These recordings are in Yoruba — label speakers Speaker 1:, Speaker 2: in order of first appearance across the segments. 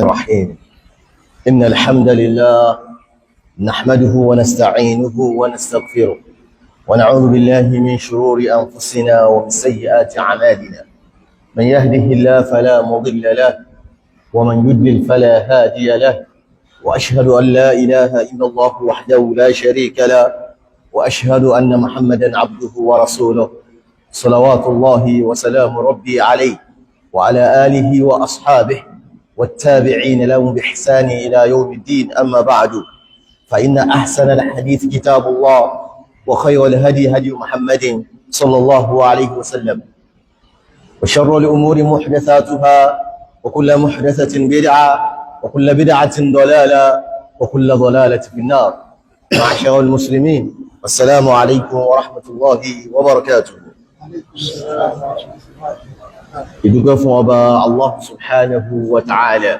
Speaker 1: الرحيم إن الحمد لله نحمده ونستعينه ونستغفره ونعوذ بالله من شرور أنفسنا ومن سيئات أعمالنا من يهده الله فلا مضل له ومن يضلل فلا هادي له وأشهد أن لا إله إلا الله وحده لا شريك له وأشهد أن محمدا عبده ورسوله صلوات الله وسلام ربي عليه وعلى آله وأصحابه والتابعين لهم بإحسان إلى يوم الدين. أما بعد فإن أحسن الحديث كتاب الله وخير الهدي هدي محمد صلى الله عليه وسلم وشر الأمور محدثاتها وكل محدثة بدعة وكل بدعة ضلالة وكل ضلالة في النار. معاشر المسلمين والسلام عليكم ورحمة الله وبركاته. ìdúpẹ́ fún ọba Allah subhanahu wa ta'ala,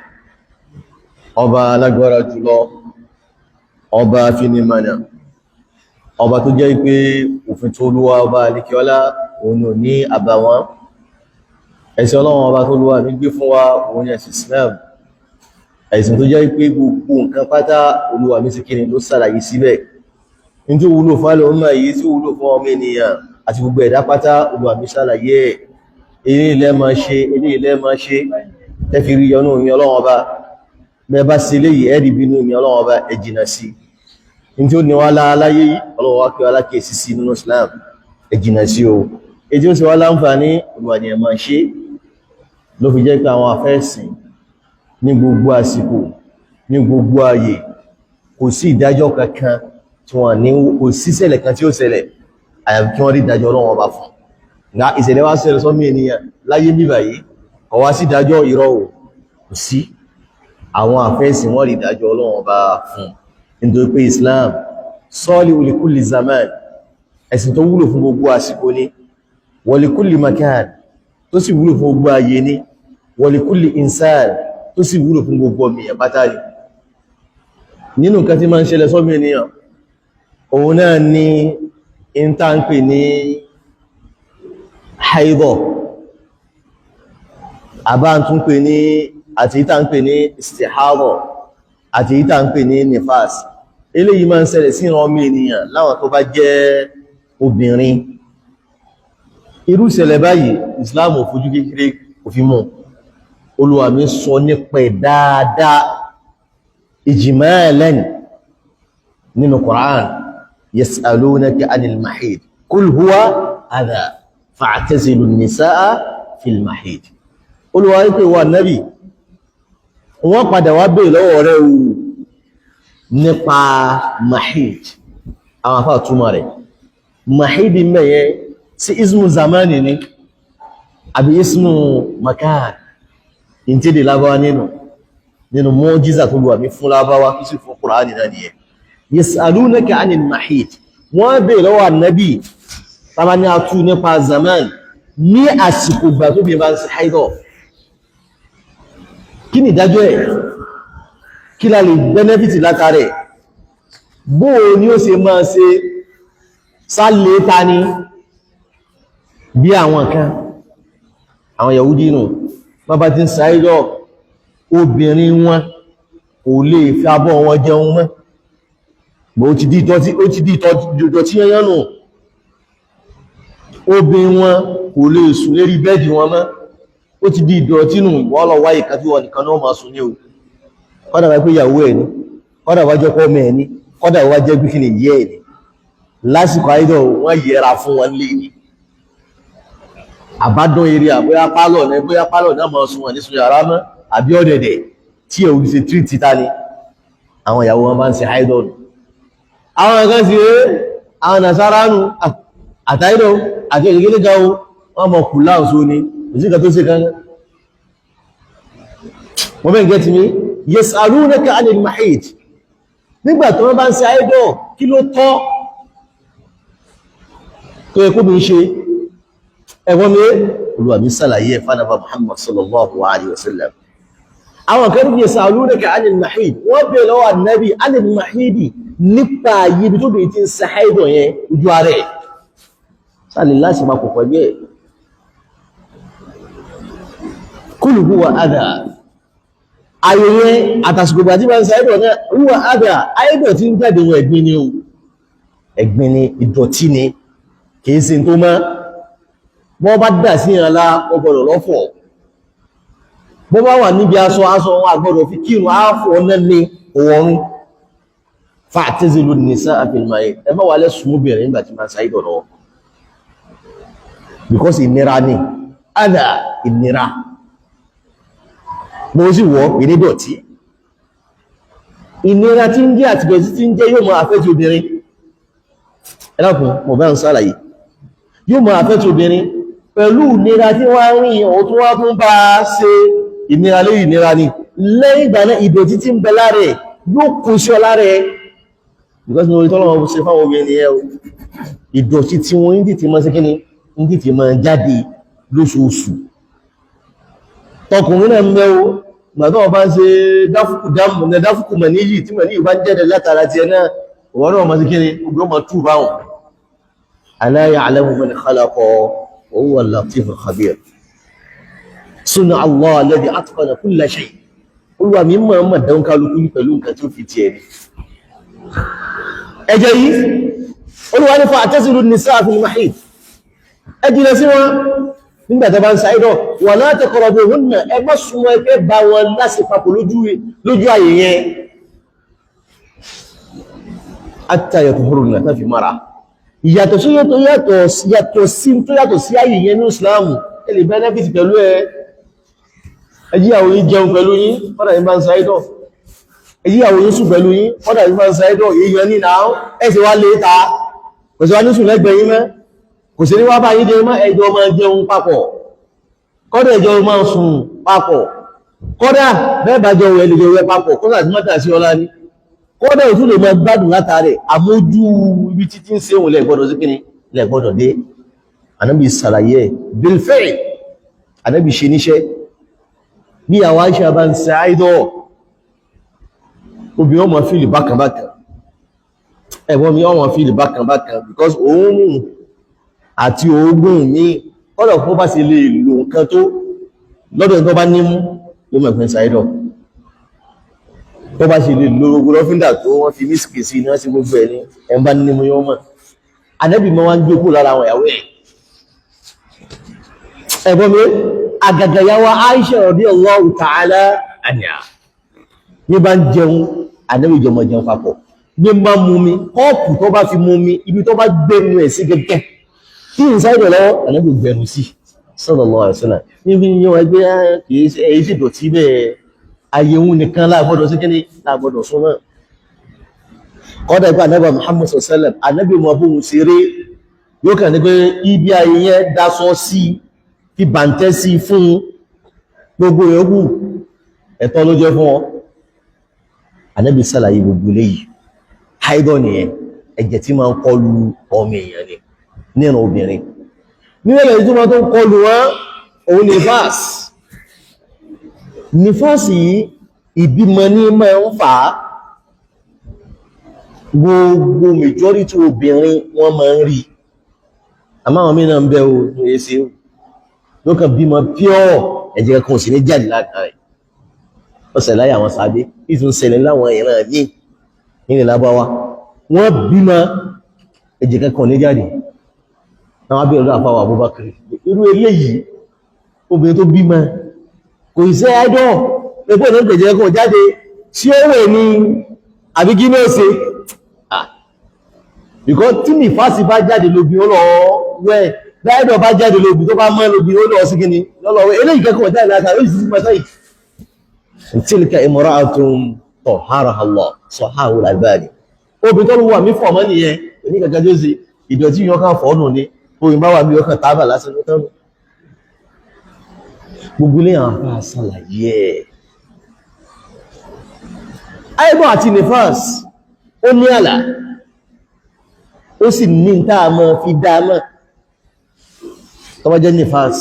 Speaker 1: ọba alágbára jùlọ, ọba finimana, ọba tó jẹ́ pé òfin tó lúwa ọba alikiola òun ò ní àbàwọ́n. ẹ̀sìn ọlọ́run ọba tó lúwa ní gbé fún wa òun ni ẹ̀sìn Islam, ẹ̀sìn tó jẹ́ pé gbogbo nǹkan pátá olúwa mi sí kí ni ló ṣàlàyé síbẹ̀. ní tí ó wúlò fún alẹ́ ọmọ yìí tí ó wúlò fún ọmọ ènìyàn àti gbogbo ẹ̀dá pátá olúwa mi ṣàlàyé ẹ̀. ilé ilẹ̀ máa ṣe, ilé ilẹ̀ máa ṣe, tẹ́fì rí yọnú mi ọlọ́run ọba. bẹ́ẹ̀ bá sí ilé yìí ẹ̀rí bínú mi ọlọ́run ọba, ẹ jìnà sí. ní tí ó ní wá láyé yìí ọlọ́run wá kí wá lákèsí sí nínú Islam, ẹ jìnà sí o. èyí tí ó sì wá láǹfààní olúwa ni ẹ máa ṣe. ló fi jẹ́ pé àwọn afẹ́sìn ní gbogbo àsìkò ní gbogbo ààyè kò sí ìdájọ́ kankan tí wọ́n ní, kò sí ṣẹlẹ̀ kan tí ó ṣẹlẹ̀ àyàfi kí wọ́n rí ìdájọ́ ọlọ́run ọba fún. na ìṣẹ̀lẹ̀ wá ṣẹlẹ̀ sọ́mí ènìyàn láyé bíbà yìí kò wá sí ìdájọ́ irọ́ o, kò sí. àwọn àfẹ́sìn wọ́n rí ìdájọ́ ọlọ́run ọba fún, nítorí pé Islam salihu li kulli zaman, ẹ̀sìn tó wúlò fún gbogbo àsìkò ni, wa li kulli makan, tó sì wúlò fún gbogbo ayé ni, wa li kulli insan, tó sì wúlò fún gbogbo ọmọ èèyàn pátá ni. nínú nǹkan tí máa ń ṣẹlẹ̀ sọ́mí ènìyàn òun náà ni ìntànpè ní haidọ̀, àbá tún pè ní àti ìta ń pè ní istihadọ̀ àti ìta ń pè ní nifas. eléyìí máa ń ṣẹlẹ̀ sí ọmọ ènìyàn láwọn tó bá jẹ́ obìnrin. irú ìṣẹ̀lẹ̀ báyìí Islam ò fojú kékeré kò fi mú. Olúwa mi sọ nípa ẹ̀ dáadáa ijmalan nínú Qur'an. yas'alunaka anil mahid qul huwa adha fa'tazilu an-nisaa fil mahid. Olúwa wípé wà nábì, wọ́n padà wá bèèrè lọ́wọ́ rẹ̀ nípa mahid. àwọn afá túmọ̀ rẹ̀ mahid mẹ́yẹ sí ismu zamani ni àbí ismu makan. in tí dì lábáwá nínú mọ́jíza tó lùwà mí fún lábáwá kí sí fún Kùránì náà nìyẹn. yas'alunaka anil mahid, wọ́n bèèrè lọ́wọ́ nábì tàbá ní a tú nípa zaman ní àsìkò gbà tó bí bá ń ṣe haidọ̀. kí ni ìdájọ́ ẹ̀? kí la lè benefiti látàrí ẹ̀? bóò ni ó ṣe máa ṣe sálẹ̀ ta ni bí àwọn kan àwọn Yahudi nù bàbá tí ń ṣe haidọ̀, obìnrin wọn kò lè fi abọ́ wọn jẹun mọ́, bó ti di ìtọ́tí yẹn nù. obìnrin wọn kò lè sùn lérí bẹ́ẹ̀dì wọn mọ́, ó ti di ìdọ̀tí nù. wọ́n lọ wáyé kan tí wọ́n nìkan náà máa sùn ní o. kọ́dà wá pé ìyàwó ẹ̀ ní, kọ́dà wá jẹ́ pọ́mọ ẹ̀ ní, kọ́dà wá jẹ́ bí kí ni yẹ́ ẹ̀ ní. lásìkò àìdọ̀ wọ́n yẹra fún wọn lé ní. àbádọ́ eré àbóyá pálọ̀ náà máa sùn wọn ní sùn yàrá mọ́, àbí ọ̀dẹ̀dẹ̀ tí ẹ̀ òun ṣe tí títà ni àwọn ìyàwó wọn bá ń ṣe àìdọ̀ nù. àwọn kan sì ré àwọn nàṣàrà nù àtàìdọ̀ àti òṣèkéle ga o, wọ́n mọ̀ kù láòsó ni òsìkà tó ṣe kan. wọ́n bẹ́ẹ̀ gẹ́tì mi yas'alunaka anil mahid, nígbà tó wọ́n bá ń ṣe àìdọ̀ kí ló tọ́ tó yẹ kó bí ń ṣe. ẹ̀wọ́n mi Olúwa mi ṣàlàyé ẹ̀ fánàbà Muhammad sallallahu alaihi wasallam. àwọn kan ní yas'alunaka anil mahid, wọ́n bèèrè lọ́wọ́ Ànábì anil mahidi nípa yìí tó bí ti ń ṣe àìdọ̀ yẹn ojú ara ẹ̀. sáàlì láti máa kò pẹ̀lú ẹ̀. qul huwa adha, ayẹyẹ àtàsìkò àti bá ń sa ẹ̀dọ̀ náà wúwa àgbà ayẹ́dọ̀ tí ń jáde wọn ẹ̀gbin ni o, ẹ̀gbin ni, ìdọ̀tí ni, kìí ṣe tó mọ́. Bọ́ bá dà sí ìrànlá ọgbọ̀dọ̀ lọ́fọ̀, bọ́ bá wà níbi aṣọ wọn àgbọ̀dọ̀ fi kírun àáfọ̀ náà ní òwọ̀rún. Fa'tazilu an-nisaa fil mahid, ẹ má wà lẹ́sùn obìnrin nígbà tí máa ń sa ẹ̀dọ̀ lọ, because ìnira ni, àdà ìnira mo sì wọ́ ìnídọ̀tí. Ìnira tí ń jẹ́ àtìgbẹ̀sí tí ń jẹ́ yóò máa affect obìnrin. Ẹ dákun mo bá ń sàlàyé, yóò máa affect obìnrin pẹ̀lú ìnira tí wọ́n rìn ọ̀ tó wá tún bá ṣe ìnira lórí ìnira ni. Lẹ́yìn ìgbà náà ìdọ̀tí tí ń bẹ lára ẹ̀ yóò kún sí ọ lára ẹ̀, because mo rí tọ́lọ́wọ́ ṣe fáwọn obìnrin ẹ̀ o, ìdọ̀tí tí wọ́n ń dìtì máa ṣe kí ni ń dìtì máa jáde lóṣooṣù. Tọkùnrin náà ń bẹ o, gbàtọ́ ọba ń ṣe dáfùkù mọ̀ níyì tí mọ̀ níyì bá ń jẹ́dẹ̀ látara ti ẹ̀ náà, wọ́n náà máa ṣe kí ni ọgbọ́n máa tú báwọn. Alā ya'lamu man khalaqa wa huwa al-latīfu al-khabīr. Sunnah Allah alladhī atqana kulla shay'. Olúwa mi mọ̀ dáun kálukú ní pẹ̀lú nǹkan tí ó fi ti ẹ̀rí. Ẹjẹ́ yìí, Olúwa ní fa'tazilu an-nisā'a fil mahīd. Ẹ jìnà sí wọn nígbà tó bá ń ṣàìdọ̀, wa lā taqrabuhunna, ẹ má súnmọ́ ẹgbẹ́ bá wọn lásìpapọ̀ lójú ayé yẹn. Hattā yatahharna, náà fi mara. Ìyàtọ̀ sí tó yàtọ̀ sí ayé yẹn ní Ìsìlámù, ẹ lè benefit pẹ̀lú ẹjíyàwó yín jẹun pẹ̀lú yín, fọ́dà yín bá ń ṣàìdọ̀. Ẹjíyàwó yín sùn pẹ̀lú yín, fọ́dà yín bá ń ṣàìdọ̀, èèyàn ní náà, ẹ̀sẹ̀ wá lè ta, kò sí wá ní sùn lẹ́gbẹ̀ẹ́ yín mẹ́, kò sí ní wá bá yín jẹun mọ́, ẹjọ́ máa jẹun papọ̀, kọ́dà ẹjọ́ máa sùn papọ̀, kọ́dà bẹ́ẹ̀ bá jọ wẹ̀ lè jọ wẹ̀ papọ̀, kọ́dà tí mọ́ta sí ọlá ní, kọ́dà ò tún lè máa gbádùn látàrí àmójú ibi títí ń séhùn lẹ́gbọ́dọ̀ sí kíni lẹ́gbọ́dọ̀ dé. Ànábì ṣàlàyé bil fi'l, Ànábì ṣe níṣẹ́. Bí àwọn Aisha bá ń ṣe àìdọ̀, obìnrin ọmọ fíìlì bákanbákan, ẹ̀wọ́n mi ọmọ fíìlì bákanbákan, because òórùn àti òógùn ní kọ́dọ̀ fún bá sì lè lò nǹkan tó lọ́dọ̀ tó bá nímú ló mọ̀ ìpín ṣàìdọ̀, tó bá sì lè lò ogun lọ́fíndà tó wọ́n fi mísìkì sí iná sí gbogbo ẹ̀ ní ẹmbá nímú yọ́ mọ̀. Ànábì mọ́ wá ń gbé kú lára àwọn ìyàwó ẹ̀. Ẹ̀gbọ́n mi àgàgàyàwó Aisha radiyallahu ta'ala anha ní bá ń jẹun, Ànábì jọmọ jẹun papọ̀, ní bá mú mi kọ́ọ̀pù tó bá fi mú mi ibi tó bá gbẹ̀rù ẹ̀ sí gẹ́gẹ́ tí ń sáìdọ̀ lọ́wọ́, Ànábì gbẹ̀rù sí sallallahu alaihi wasallam. Níbi yíò ẹgbẹ́ kìí ṣe èyí sì dọ̀tí bẹ́ẹ̀, ayéhun nìkan láàgbọ́dọ̀ sí kíní láàgbọ́dọ̀ súnmọ́. Kọ́dà ìgbà Ànábì Muhammad sallallahu alaihi wasallam, Ànábì mọ̀ bóhun ṣeré, yóò kàn ní pé ibi ayẹyẹ dasọ sí fi bàǹtẹ́ sí fún gbogbo yòókù ẹ̀tọ́ ló jẹ́ fún ọ. Ànábì ṣàlàyé gbogbo léyìí. Haidọ̀ nìyẹn, ẹ̀jẹ̀ tí máa ń kọlu ọmọ èèyàn ni nínú obìnrin. Nílẹ̀ ìjọba tó ń kọlu wọn, òun nífàs. Nífàs yìí ìbímọ ní máa ń fà á. Gbogbo majority obìnrin wọ́n máa ń rí. Àmọ́ àwọn mìíràn ń bẹ o ní èsì o. Ló kàn bímọ pure, ẹ̀jẹ̀ kan sì ní jáde látàrí. Ó ṣẹlẹ̀ láyé àwọn sàábé, ìtún ṣẹlẹ̀ láwọn ìran ní ilẹ̀ Lábáwá. Wọ́n bímọ ẹ̀jẹ̀ kankan ní jáde. Àwọn abẹ́ ọ̀dọ́ àfáwà Abubakar. Irú eléyìí, obìnrin tó bímọ, kò ìṣẹ́ àìdọ́, ẹgbẹ́ ọ̀nà ìgbẹ̀jẹ̀ kan jáde, tí ó wẹ̀ ní àbíkí náà ṣe. Because tí ní fásí bá jáde lóbi ó lọ wẹ́, láìdọ̀ bá jáde lóbi tó bá mọ́ lóbi ó lọ sí kíni, lọ́lọ́wẹ́, eléyìí kankan jáde látàrí, ó sì sí mọ́tá yìí. Tilka imra'atun tahharaha Allah, sahahu al-Albani. Obìnrin tó ló wà mí fọ̀ mọ́ nìyẹn, ní kankan tó ṣe, ìdọ̀tí yọ ká fọ́ nù ní, orin bá wà bí ọkàn tábà lásán ló tánù. Gbogbo ilé àwọn afẹ́ àṣàlàyé ẹ̀. Àìdọ̀ àti nífàs, ó ní àlà, ó sì ní táàmọ́ fi dámọ́. Tó bá jẹ́ nífàs,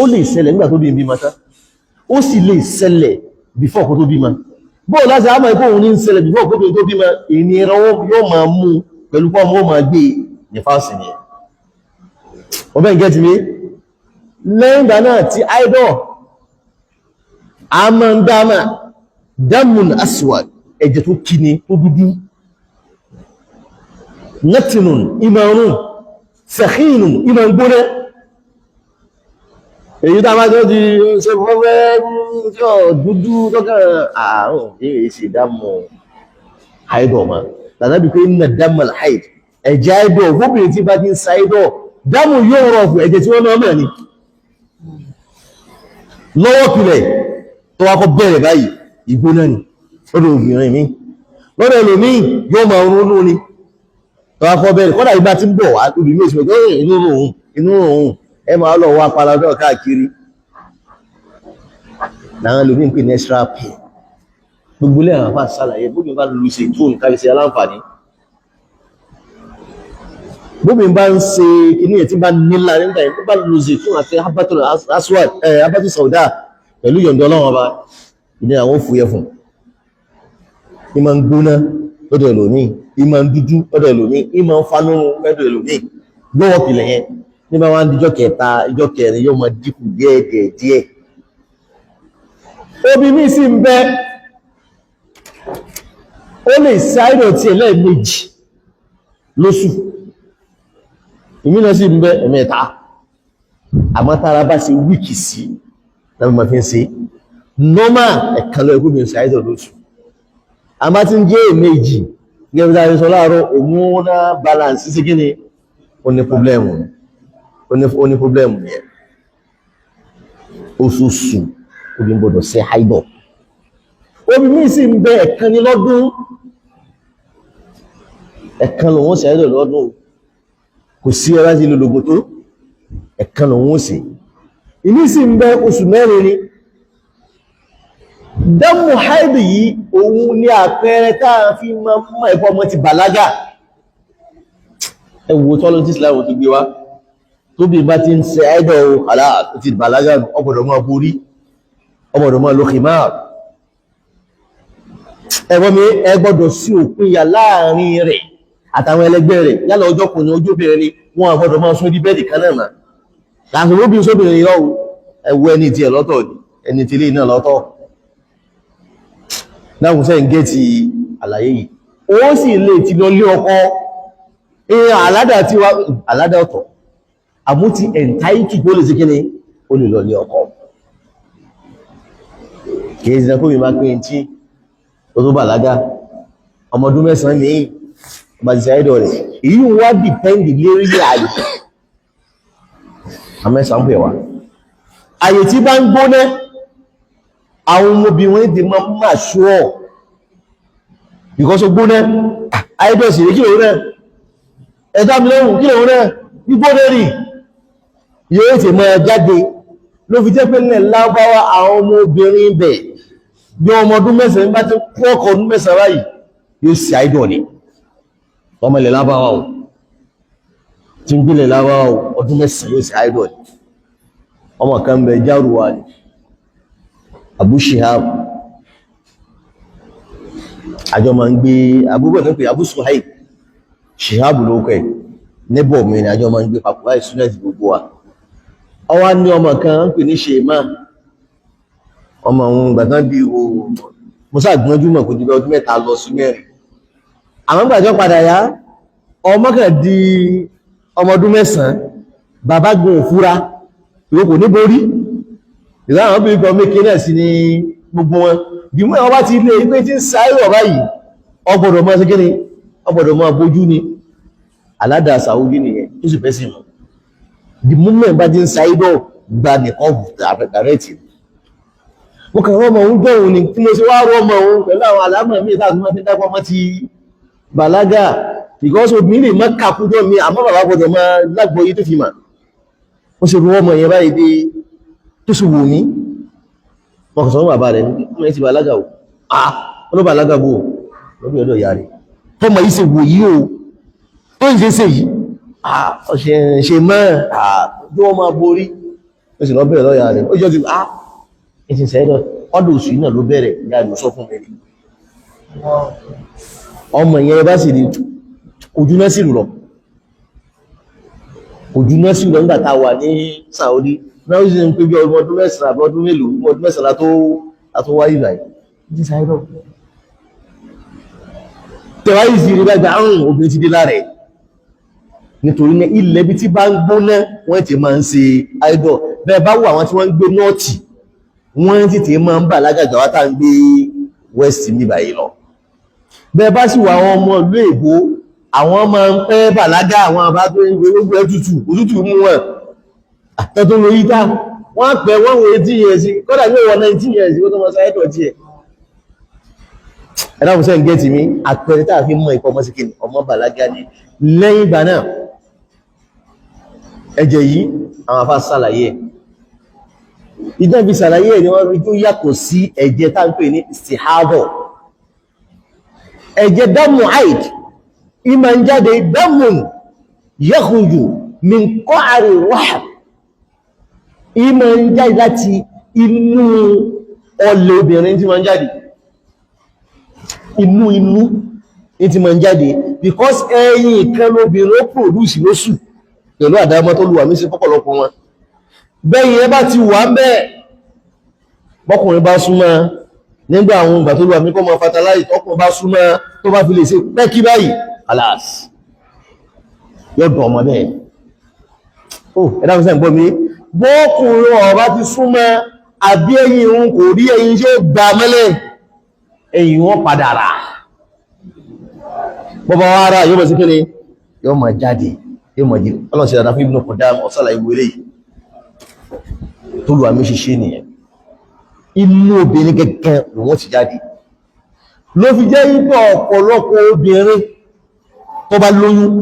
Speaker 1: ó lè ṣẹlẹ̀ nígbà tó bí ibi mata, ó sì lè ṣẹlẹ̀ before kó tó bí ma. Bóò láti àmà ikú òun ní ṣẹlẹ̀ before kó tó bí ma, ènìyàn yóò máa mú pẹ̀lú pọ́ mọ́ máa gbé nífàs ni. Ọbẹ̀ ń gẹ́tì mi, lẹ́yìn ìgbà náà tí àìdọ̀ amandama damun aswad ẹ̀jẹ̀ tó kíni tó dúdú natinun imarun sakhinun iman gbóná èyí tá bá tó di ṣe fọ́fẹ́ tí ó dúdú tọ́kàn ààrùn èyí sì dámù haidọ̀ ma tàbí pé inna damal haid ẹ̀jẹ̀ haidọ̀ fóbìnrin tí bá ti ń sa haidọ̀ dámù yóò rọ̀ fún ẹ̀jẹ̀ tí wọ́n náà mẹ́ ni lọ́wọ́ pìlẹ̀ tó wákọ́ bẹ̀rẹ̀ báyìí ìgbóná ni lọ́dọ̀ obìnrin mi lọ́dọ̀ ẹlòmí yóò máa ronú ni tó wákọ́ bẹ̀rẹ̀ kọ́dà ìgbà tí ń bọ̀ wá obìnrin mi ìṣòro inú òun ẹ máa lọ wá paradọ́ káàkiri láwọn ẹlòmí ń pè ní extra pain gbogbo ilé àwọn àfáà sálàyé bóbi bá lu ṣe tó nǹkan ṣe aláǹfààní bóbi bá ń ṣe kìíní ẹ̀ tí bá nílá nígbà yẹn tó bá lu ṣe tó àti habatul aswad habatul sauda pẹ̀lú yọ̀ǹdọ́ ọlọ́run ọba ìdí àwọn òfúyẹ́ fún ìmọ̀ ń gbóná lọ́dọ̀ ẹlòmí ìmọ̀ ń dúdú lọ́dọ̀ ẹlòmí ìmọ̀ ń fanú lọ́dọ̀ ẹlòmí gbọ́wọ́ pìlẹ̀ yẹn nígbà wọn díjọ́ kẹta ìjọ́ kẹrin yóò máa dínkù díẹ̀ obi mi sì ń bẹ ó lè ṣáìdọ̀ tí ẹlẹ́ẹ̀mejì lóṣù ìmìnà sì ń bẹ ẹ̀mẹ́ta àmọ́ tára bá ṣe wíkì sí lábẹ́ ma fi ń ṣe nọ́mà ẹ̀kan lọ ẹkú mi ṣáìdọ̀ lóṣù àmọ́ tí ń jẹ́ èméjì gẹ́gẹ́ bí i sọ láàárọ̀ hormonal balance sí kí ni ó ní pọ́blẹ́mù yẹn oṣooṣù obi ń gbọdọ̀ ṣe haidọ̀ obi míì sì ń bẹ ẹ̀kan ní lọ́dún ẹ̀kan lòun ṣe haidọ̀ lọ́dún kò sí ẹ̀rá sí lòlògbò tó ẹ̀kan lòun ṣe ìmí sì ń bẹ oṣù mẹ́rin ni dámù haidọ̀ yìí òun ní àpẹẹrẹ táà fi máa mọ́ ẹ̀kọ́ ọmọ ti bàlágà ẹwọ tọ́lọ́ tí Islam tó gbé wá tó bí bá ti ń ṣe haidọ̀ àlá ti bàlágà ọgbọ̀dọ̀ máa borí ọmọdé máa lókè máa ẹgbọ́n mi ẹgbọ́dọ̀ sí òpinya láàrin rẹ̀ àtàwọn ẹlẹgbẹ́ rẹ̀ yálà ọjọ́kùnrin ojóbìnrin ni wọ́n àgbọ́dọ̀ máa sún díbẹ́ẹ̀dì kan náà mà láàrin olóbìn sóbìnrin yọ́ ẹwọ ẹni tí ẹ lọ́tọ̀ ẹni tí lè náà lọ́tọ̀ láwùsẹ́ ń gẹ́ ti àlàyé yìí ó sì lè ti lọ lé ọkọ èèyàn aládà ọ̀tọ̀ àmúti ẹ̀ntáìkì tó lè sí kíni ó lè lọ lé ọkọ kìí ṣe kó mi máa pín tí ó tó bàlágà ọmọdún mẹ́sàn-án ní ìbàjíṣẹ́ àìdọ̀ rẹ̀ èyí wá dìpẹ́ndì lérí ààyè àmẹ́sàn pẹ̀ wá ààyè tí bá ń gbóná àwọn ọmọbìnrin ti máa ṣọ́ because ó gbóná àìdọ̀ sí kí lòun náà ẹ̀dá mi lọ́rùn kí lòun náà gbígbóná rí yóò ti máa jáde ló fi jẹ́ pé nílẹ̀ lábáwá àwọn ọmọ obìnrin bẹ̀ bí ọmọ ọdún mẹ́sàn-án bá ti kọ́kọ́ ọdún mẹ́sàn-án báyìí yóò sì àìdọ̀ ní ọmọ ilẹ̀ lábáwá o tí ń gbílẹ̀ lábáwá o ọdún mẹ́sàn-án yóò sì àìdọ̀ ní ọmọ kan bẹ̀ járuwa ní Abu Shihab àjọ ma ń gbé abúgbọ̀ ní pé Abu Suhaib Shihab ló kẹ́ níbọ̀ mi ni àjọ ma ń gbé papọ̀ láì súnẹ́tì gbogbo wa ọwá ní ọmọ kan ń pè ní ṣèmá ọmọ òun gbàtán bí o mọ́sá gbọ́njú mọ̀ kò jù ọdún mẹ́ta lọ sí mẹ́rin àwọn gbàjọ́ padà yá ọmọ kan di ọmọdún mẹ́sàn-án bàbá gun òfúra ìwòkò ní borí ìlànà bí ikọ̀ mékè náà sí ní gbogbo wọn bí mọ́ ọba ti ilé ipé tí ń sáré ọ̀bá yìí ọgbọ̀dọ̀ mọ́ sí kíni ọgbọ̀dọ̀ mọ́ bójú ni aládàá Saudi nìyẹn tó sì fẹ́ sí mọ́ the moment bá ti ń sáídọ̀ gba nìkan dàrẹ́tì mo kàn rọ́mọ òun gbọ́ òun ni tí mo ṣe wá rọ́mọ òun pẹ̀lú àwọn alámọ̀ mi ìtàkùn mọ́ fi dápọ̀ mọ́ ti bàlágà because obìnrin lè mọ́ kàkújọ́ mi àmọ́ bàbá gbọdọ̀ mọ́ lágbọ́ yìí tó fi mà ó ṣe rọ́mọ yẹn báyìí dé tó sì wù mí mo kàn sọ́wọ́n bàbá rẹ̀ ní ti bàlágà o wọ́n ló bàlágà bò lóbi ọ̀dọ̀ ìyá rẹ̀ tọ́mọ yìí ṣe wò yìí o tó ń ṣe yìí ọ̀ṣẹ̀ ṣe mọ́ tó wọ́n máa borí ó sì lọ bẹ̀rẹ̀ lọ́yà rẹ̀ ó jọ ti ìsìn sẹ́dọ̀ ọdún oṣù náà ló bẹ̀rẹ̀ ìyá ìlú sọ fún mẹ́rin ọmọ ìyẹn bá sì rí ojú náà sì rù lọ ojú náà sì rù lọ nígbà tá a wà ní Saudi náà ó sì ń pé bí ọmọ ọdún mẹ́sàn-án àbí ọdún mélòó ọdún mẹ́sàn-án àtúwáyé báyìí jí sáyẹ́dọ̀ tẹwàá sí rí bá àrùn obìnrin ti dé láàrẹ̀ nítorí ní ilẹ̀ bí tí bá ń gbóná wọ́n ti máa ń ṣe idol bẹ́ẹ̀ bá wà àwọn tí wọ́n ń gbé nọ́ọ̀tì wọ́n ti ti máa ń bà lágàgà wá tá ń gbé west ní báyìí lọ bẹ́ẹ̀ bá sì wà àwọn ọmọ ìlú èbó àwọn máa ń pẹ́ bàlágà àwọn àbá tó ń gbé gbogbo òtútù mú wọn àtẹ́tọ́ lórí tá wọ́n pẹ̀ wọ́n wo 18 years kọ́dà ní wọ́n 19 years ó tó mọ́ sáyẹ́ tọ̀ tí ẹ̀ ẹ̀dá fún sẹ́yìn gẹ́ẹ̀tì mi àpẹẹrẹ tá a fi mọ́ ikọ̀ ọmọ sí kí ọmọ bàlágà ní lẹ́yìn ìgbà náà ẹ̀jẹ̀ yìí àwọn afá sàlàyé ìdán fi sàlàyé ni wọ́n rí tó yàtọ̀ sí ẹ̀jẹ̀ tá ń pè ní istihadọ ẹ̀jẹ̀ dámù haid ìmọ̀ ń jáde dámùn yakhruju min qa'ri rahm ìmọ̀ ń jáde láti inú ọlẹ̀ obìnrin tí ma ń jáde inú ní ti ma ń jáde because ẹ̀yìn kan lóbìnrin ó produce lóṣù pẹ̀lú àdámọ́ tó lùwà mí sí pọ́pọ̀lọpọ̀ wọn bẹ́yìn ẹ bá ti wà ń bẹ́ẹ̀ bọ́kùnrin bá súnmọ́ nígbà àwọn ìgbà tó lùwà mí kọ́ mọ́ fatalize tọ́kùnrin bá súnmọ́ tó bá fi lè ṣe pẹ́kí báyìí alas yóò dùn ọmọ bẹ́ẹ̀ ẹ̀dá fún sẹ́yìn gbọ́ mi bọ́kùnrin ọ̀bá ti súnmọ́ àbí ẹ̀yìn òun kò rí ẹ̀yìn tí ó gbà mẹ́lẹ̀ ẹ̀yìn wọn padà rà bọ́bá wá rà yóò mọ̀ sí kíni yóò mọ̀ jáde yóò mọ̀ jí ọlọ́sẹ̀ dáadáa fún Ibn Qudam ọ̀sálà ìwé lè tó lù àmì ṣiṣẹ́ nìyẹn inú obìnrin gẹ́gẹ́ wọ́n ti jáde ló fi jẹ́ ipò ọ̀pọ̀lọpọ̀ obìnrin tó bá lóyún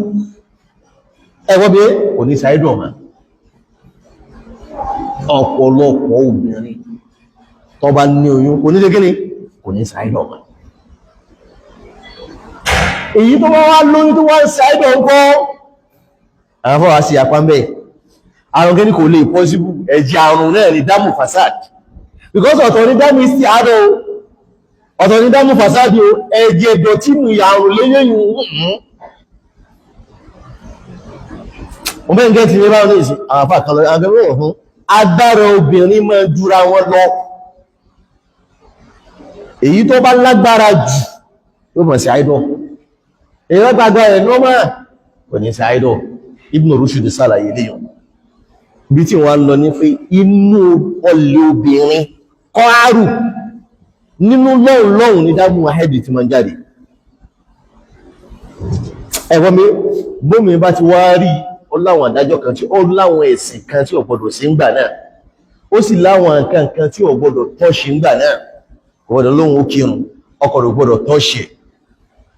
Speaker 1: ẹwọ́ bí kò ní sáyẹ́dọ̀ ọ̀mà ọ̀pọ̀lọpọ̀ obìnrin tó bá ní oyún kò ní lé kíni kò ní sáyẹ́dọ̀ ọ̀mà èyí tó bá wá lóyún tó wá ń sáyẹ́dọ̀ ńkọ́ àwọn fọ́wá sí apá ń bẹ́ẹ̀ àrùn kí ní kò lè possible ẹ̀jẹ̀ àrùn náà ni dámù fasad because ọ̀tọ̀ ní dámù ìsì àádọ́ ọ̀tọ̀ ní dámù fasad o ẹ̀jẹ̀ ìdọ̀tí mú àrùn léyìn ọmọ ìgẹ́ ti ní báwọn ní ìsìn àwọn afá kan lọ agbẹ́rẹ́ ọ̀hún agbára obìnrin máa jura wọn lọ èyí tó bá lágbára jù yóò mọ̀ sí àìdọ̀ èyí wọ́n gbàgbà ẹ̀ nọ́mà kò ní sí àìdọ̀ Ibn Rushd sàlàyé léyàn bí tí wọ́n lọ ní pé inú ọlẹ̀ obìnrin kọ́ àrù nínú lọ́hùn ní dámú ahẹ́dì tí máa ń jáde ẹ̀wọ́n mi bómi bá ti wá rí ó láwọn àdájọ́ kan tí ó láwọn ẹ̀sìn kan tí ò gbọdọ̀ sí ń gbà náà ó sì láwọn nǹkan kan tí ò gbọdọ̀ tọ́ṣì ń gbà náà kò gbọdọ̀ lóhun ó kírun ọkọ rẹ̀ gbọdọ̀ tọ́ṣì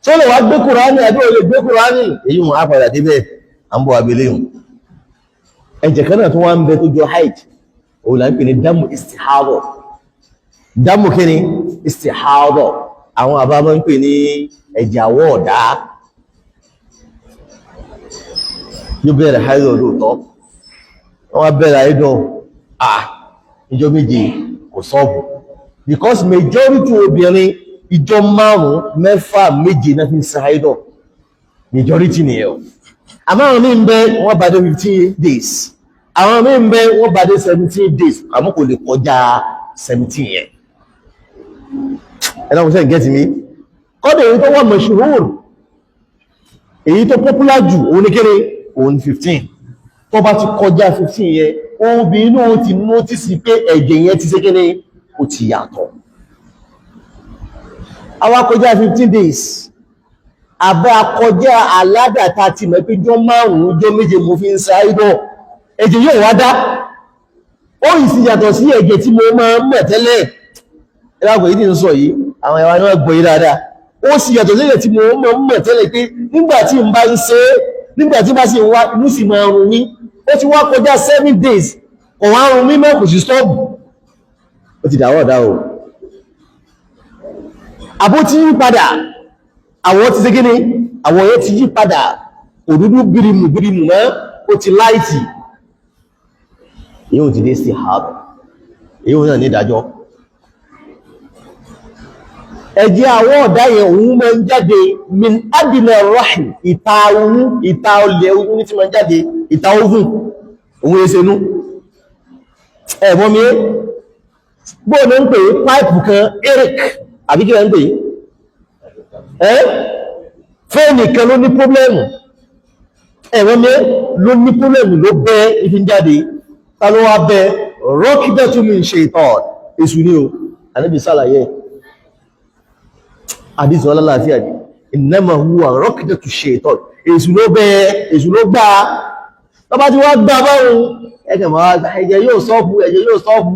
Speaker 1: tí ó lè wá gbé Kùránì àbí ó lè gbé Kùránì èyí wọn á padà débẹ̀ à ń bọ̀ abẹ́lé hùn ẹ̀jẹ̀ kan náà tó wá ń bẹ tó jọ haid òun là ń pè ní dámù istihadọ dámù kí ni istihadọ àwọn àbá máa ń pè ní ẹ̀jẹ̀ àwọ̀ ọ̀dá yóò bẹ̀rẹ̀ haidọ̀ lóòtọ́ wọ́n wá bẹ̀rẹ̀ haidọ̀ ìjọ méje kò sọ́ọ̀bù because majority obìnrin ìjọ márùn-ún mẹ́fà méje náà fi ń ṣe haidọ̀ majority nìyẹn o àmọ́ àwọn míì ń bẹ wọ́n bá dé 15 days àwọn míì ń bẹ wọ́n bá dé 17 days àmọ́ kò lè kọjá 17 yẹn ẹ̀nà òṣèlú gẹ́tì mi kọ́dọ̀ èyí tó wà mashhur èyí tó popular jù òun ní kéré òun 15 tó bá ti kọjá 15 yẹn obìnrin náà ti notice pé ẹ̀jẹ̀ yẹn ti ṣe kéré ó ti yàtọ̀ àwa kọjá 15 days àbá akọjá aládàta ti mọ̀ pé jọ márùn-ún jọ méje mo fi ń sáídọ̀ ẹ̀jẹ̀ yóò wá dá ó yìí sí yàtọ̀ sí ẹ̀jẹ̀ tí mo máa ń mọ̀ tẹ́lẹ̀ ẹlágbẹ̀ yìí ń sọ yìí àwọn ẹwà náà gbọ́ yìí dáadáa ó sì yàtọ̀ sí ẹ̀jẹ̀ tí mo máa ń mọ̀ tẹ́lẹ̀ pé nígbàtí n bá ń ṣe nígbàtí bá sì wá inú sì máa rùn mí ó ti wá kọjá 7 days kò wá rùn mí mọ́ kò sí stọ́ọ̀bù ó ti dàwọ́ ọ̀dá o àbó ti yí padà àwọ̀ ti ṣe gíní àwọ̀ yẹn ti yí padà òdúdú bírimù mọ́ ó ti láìtì yíò ti dé sí ààbò yíò náà ní ìdájọ́ ẹ̀jẹ̀ àwọ̀ ọ̀dá yẹn òun máa ń jáde min adìnà rahim ìta ohun ìta olè ohun ní ti máa ń jáde ìta ohun òun ẹsẹ̀nú ẹ̀bọ́n mi bó ní ń pè pipe kan eric àbí kí lẹ́ ń pè fẹ́ẹ̀nì kan ló ní pọ́blẹ́mù ẹ̀wọ́n mi ló ní pọ́blẹ́mù ló bẹ́ ifi ń jáde ta ló wá bẹ́ rọ́kídẹ́tù min shaitan èṣù ní o Ànábì sàlàyé àdísì wọn lálàáfíà ní innama huwa rọ́kídẹ́tù shaitan èṣù ló bẹ́ èṣù ló gbá tọ́bá tí wọ́n gbá bọ́rùn ẹgbẹ̀ máa ẹ̀jẹ̀ yóò sọ́ọ̀bù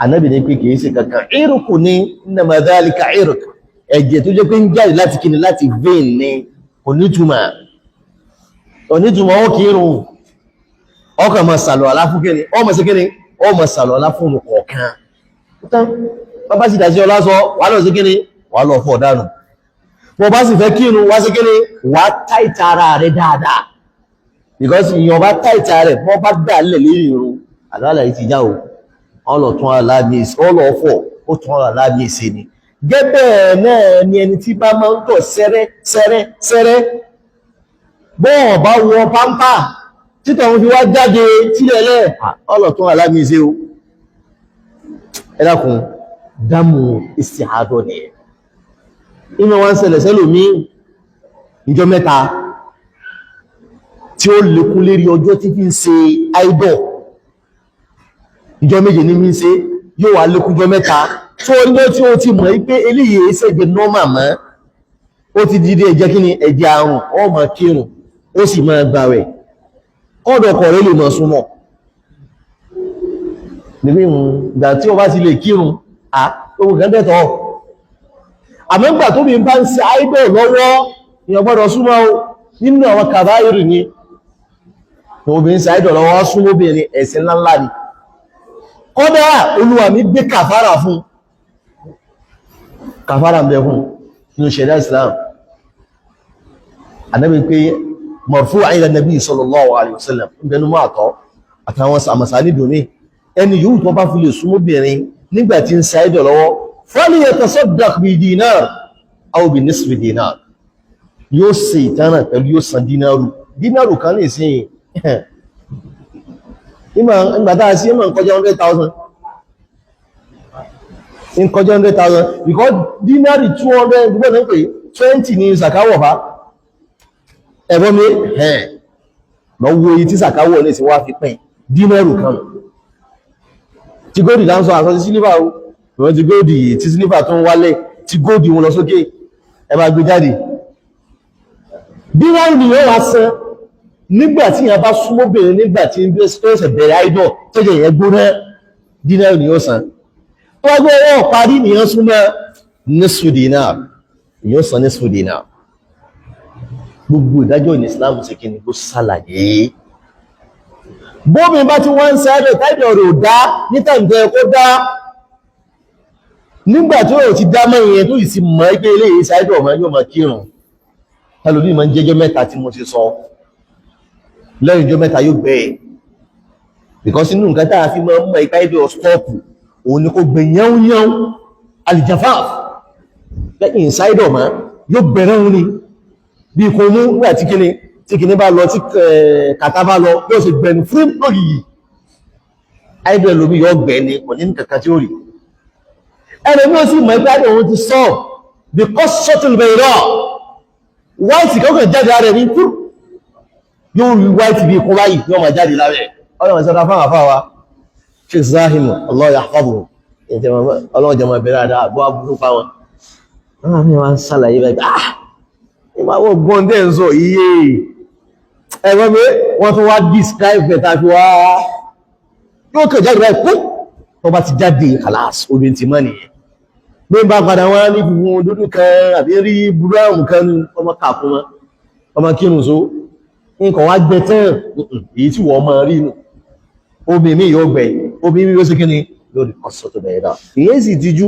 Speaker 1: Ànábì ní pé kìí ṣe kankan ìrùkù ní innama dhalika ìrùk ẹ̀jẹ̀ tó jẹ́ pé ń jáde láti kíni láti vein ní onítùmọ̀ ó kírun ọkà máa sàlọ̀ aláfún kíni ọmọ sí kíni ọmọ sàlọ̀ aláfún kọ̀ọ̀kan tán bàbá sì dájí ọlá sọ wà lọ sí kíni wà lọ fọ́ dánù bọ́ bá sì fẹ́ kírun wá sí kíni wà táìtà ara rẹ̀ dáadáa because ìyàn bá táìtà rẹ̀ bọ́ bá dà lẹ̀ lérí irun àlọ́lá yìí ti já o ọlọ̀tún aláàbíyèsí ọlọ́ọ̀fọ̀ ó tún aláàbíyèsí ni gẹ́gẹ́ náà ni ẹni tí bá máa ń tọ̀ sẹ́rẹ́ bọ́ọ̀ bá wọ pámpá títọ̀ wọn fi wá jáde sílẹ̀lẹ̀ ọlọ̀tún aláàbíyèsí o ẹ dákun dámù istihadọ ni inú wọn ṣẹlẹ̀ sẹ́lòmí ìjọ mẹ́ta tí ó lékún lérí ọjọ́ tí fi ń ṣe idol ìjọ méje ní mí ṣe yóò wà lékúnjọ mẹ́ta tó orílẹ̀ tí ó ti mọ̀ pé eléyìí ẹsẹ̀gbẹ̀ nọ́mà mọ́ ó ti dìde ẹ̀jẹ̀ kí ni ẹ̀jẹ̀ àrùn ó máa kírun ó sì máa gbààwẹ̀ kọ́dọ̀kọ̀ rẹ̀ lè mọ̀ súnmọ́ níbi ìgbà tí ó bá ti lè kírun ogun kan dẹ̀tọ̀ àmọ́gbà tó bí n bá ń ṣe idol lọ́wọ́ èèyàn gbọ́dọ̀ súnmọ́ nínú àwọn kàbáyìrì ni obìnrin ṣe idol lọ́wọ́ súnmọ́ obìnrin ẹ̀ṣẹ̀ ńláńlá ni kọ́dá olúwa mi gbé kàfàrà fún kàfàrà ń bẹ fún nínú ṣẹ̀dá Islam Ànábì pé marfu'an ila nabi sallallahu alaihi wasallam ń bẹnu mọ́ àtọ́ àtàwọn àmàsà ní dòmí ẹni yóò tó bá fi lè súnmọ́bìnrin nígbàtí ń sa idol lọ́wọ́ falyatasaddaq bi dinar aw bi nisfi dinar yóò ṣe ìtánà pẹ̀lú yóò san dínárù kan ní ìsìn ìgbàtà sí ìmọ̀ nkọjá 100,000 nkọjá 100,000 because dínárì 200 gbogbo ní pé 20 ní sàkáwọ̀ bá ẹ̀bọ́n mi lọ́wọ́ èyí tí sàkáwọ̀ ní sí wá fi pín dínárù kan tí góòdì dáńsọ àsọ sí sílífà wọ́n ti góòdì tí sílífà tó ń wálẹ̀ tí góòdì wọn lọ sókè ẹ bá gbé jáde dínárù ni yóò wá san nígbàtí yàn bá súnmọ́bìnrin nígbàtí ń bẹ́ẹ̀ bẹ̀rẹ̀ àìdọ̀ tó jẹ́ ìyẹn gbóná dínárù ni yóò san tó wá gbé ọwọ́ parí nìyàn súnmọ́ nisfu dinar yóò san nisfu dinar gbogbo ìdájọ́ ní Islam sí kí ni ló ṣàlàyé bómi bá tí wọ́n ń sáré táìdọ̀ rẹ̀ ò dá nítàǹtẹ̀ kó dá nígbàtí ó ti dá mọ́ ìyẹn tó ìsì mọ́ ẹgbẹ́ ilé ìsáìdọ̀ ọmọ yóò máa kírun ẹlòmí máa ń jẹ́jọ́ mẹ́ta tí mo ti sọ lẹ́yìn ìjọ mẹ́ta yóò bẹ́ẹ̀ because inú nǹkan tàà fi máa ń mọ̀ ìpá ìdí ọ̀stọ́pù òun ni kò gbé yán alìjàfáàf lẹ́yìn ìsáìdọ̀ ma yóò bẹ̀rẹ̀ òun ni bí kò mú wà tí kìíní bá lọ tí kàtà bá lọ yóò sì gbẹ̀nu fún lórí yìí àìdọ̀ ẹlòmí yóò gbẹ̀ ni kò ní kankan tí ó rí ẹlòmí ó sì mọ̀ ìpá ìdí òun ti sọ because shuttle bẹ̀rẹ̀ white kọ́kàn jáde ara rẹ̀ ní fún yóò rí white bí kún báyìí yóò máa jáde lábẹ́ ọlọ́run ìsọ́ta fún àfáwà Sheikh Zahim Allah yahfadhu ọlọ́run jẹmọ̀ ìbẹ̀rẹ̀ àdá àbúwá burú fáwọn wọ́n ní wọ́n sálàyé bẹ́ẹ̀ ìmáwọ̀ gbọ́ndẹ̀ ń sọ iye ẹgbẹ́ pé wọ́n tún wá describe bẹ̀ta fi wá yóò kẹ̀ jáde báyìí kún tó bá ti jáde kàlás obìnrin ti mọ́ nìyẹn bí n bá padà wọ́n ní funfun dúdú kan àbí rí brown kan ọmọ kàkún wọn ọmọ kírun so nǹkan wá gbẹ tán èyí tí wọ́n máa rí nù obìnrin mi yóò gbẹ̀ obìnrin mi yóò sí kíni lórí ọ̀sọ̀ tó bẹ̀rẹ̀ náà èyí sì tijú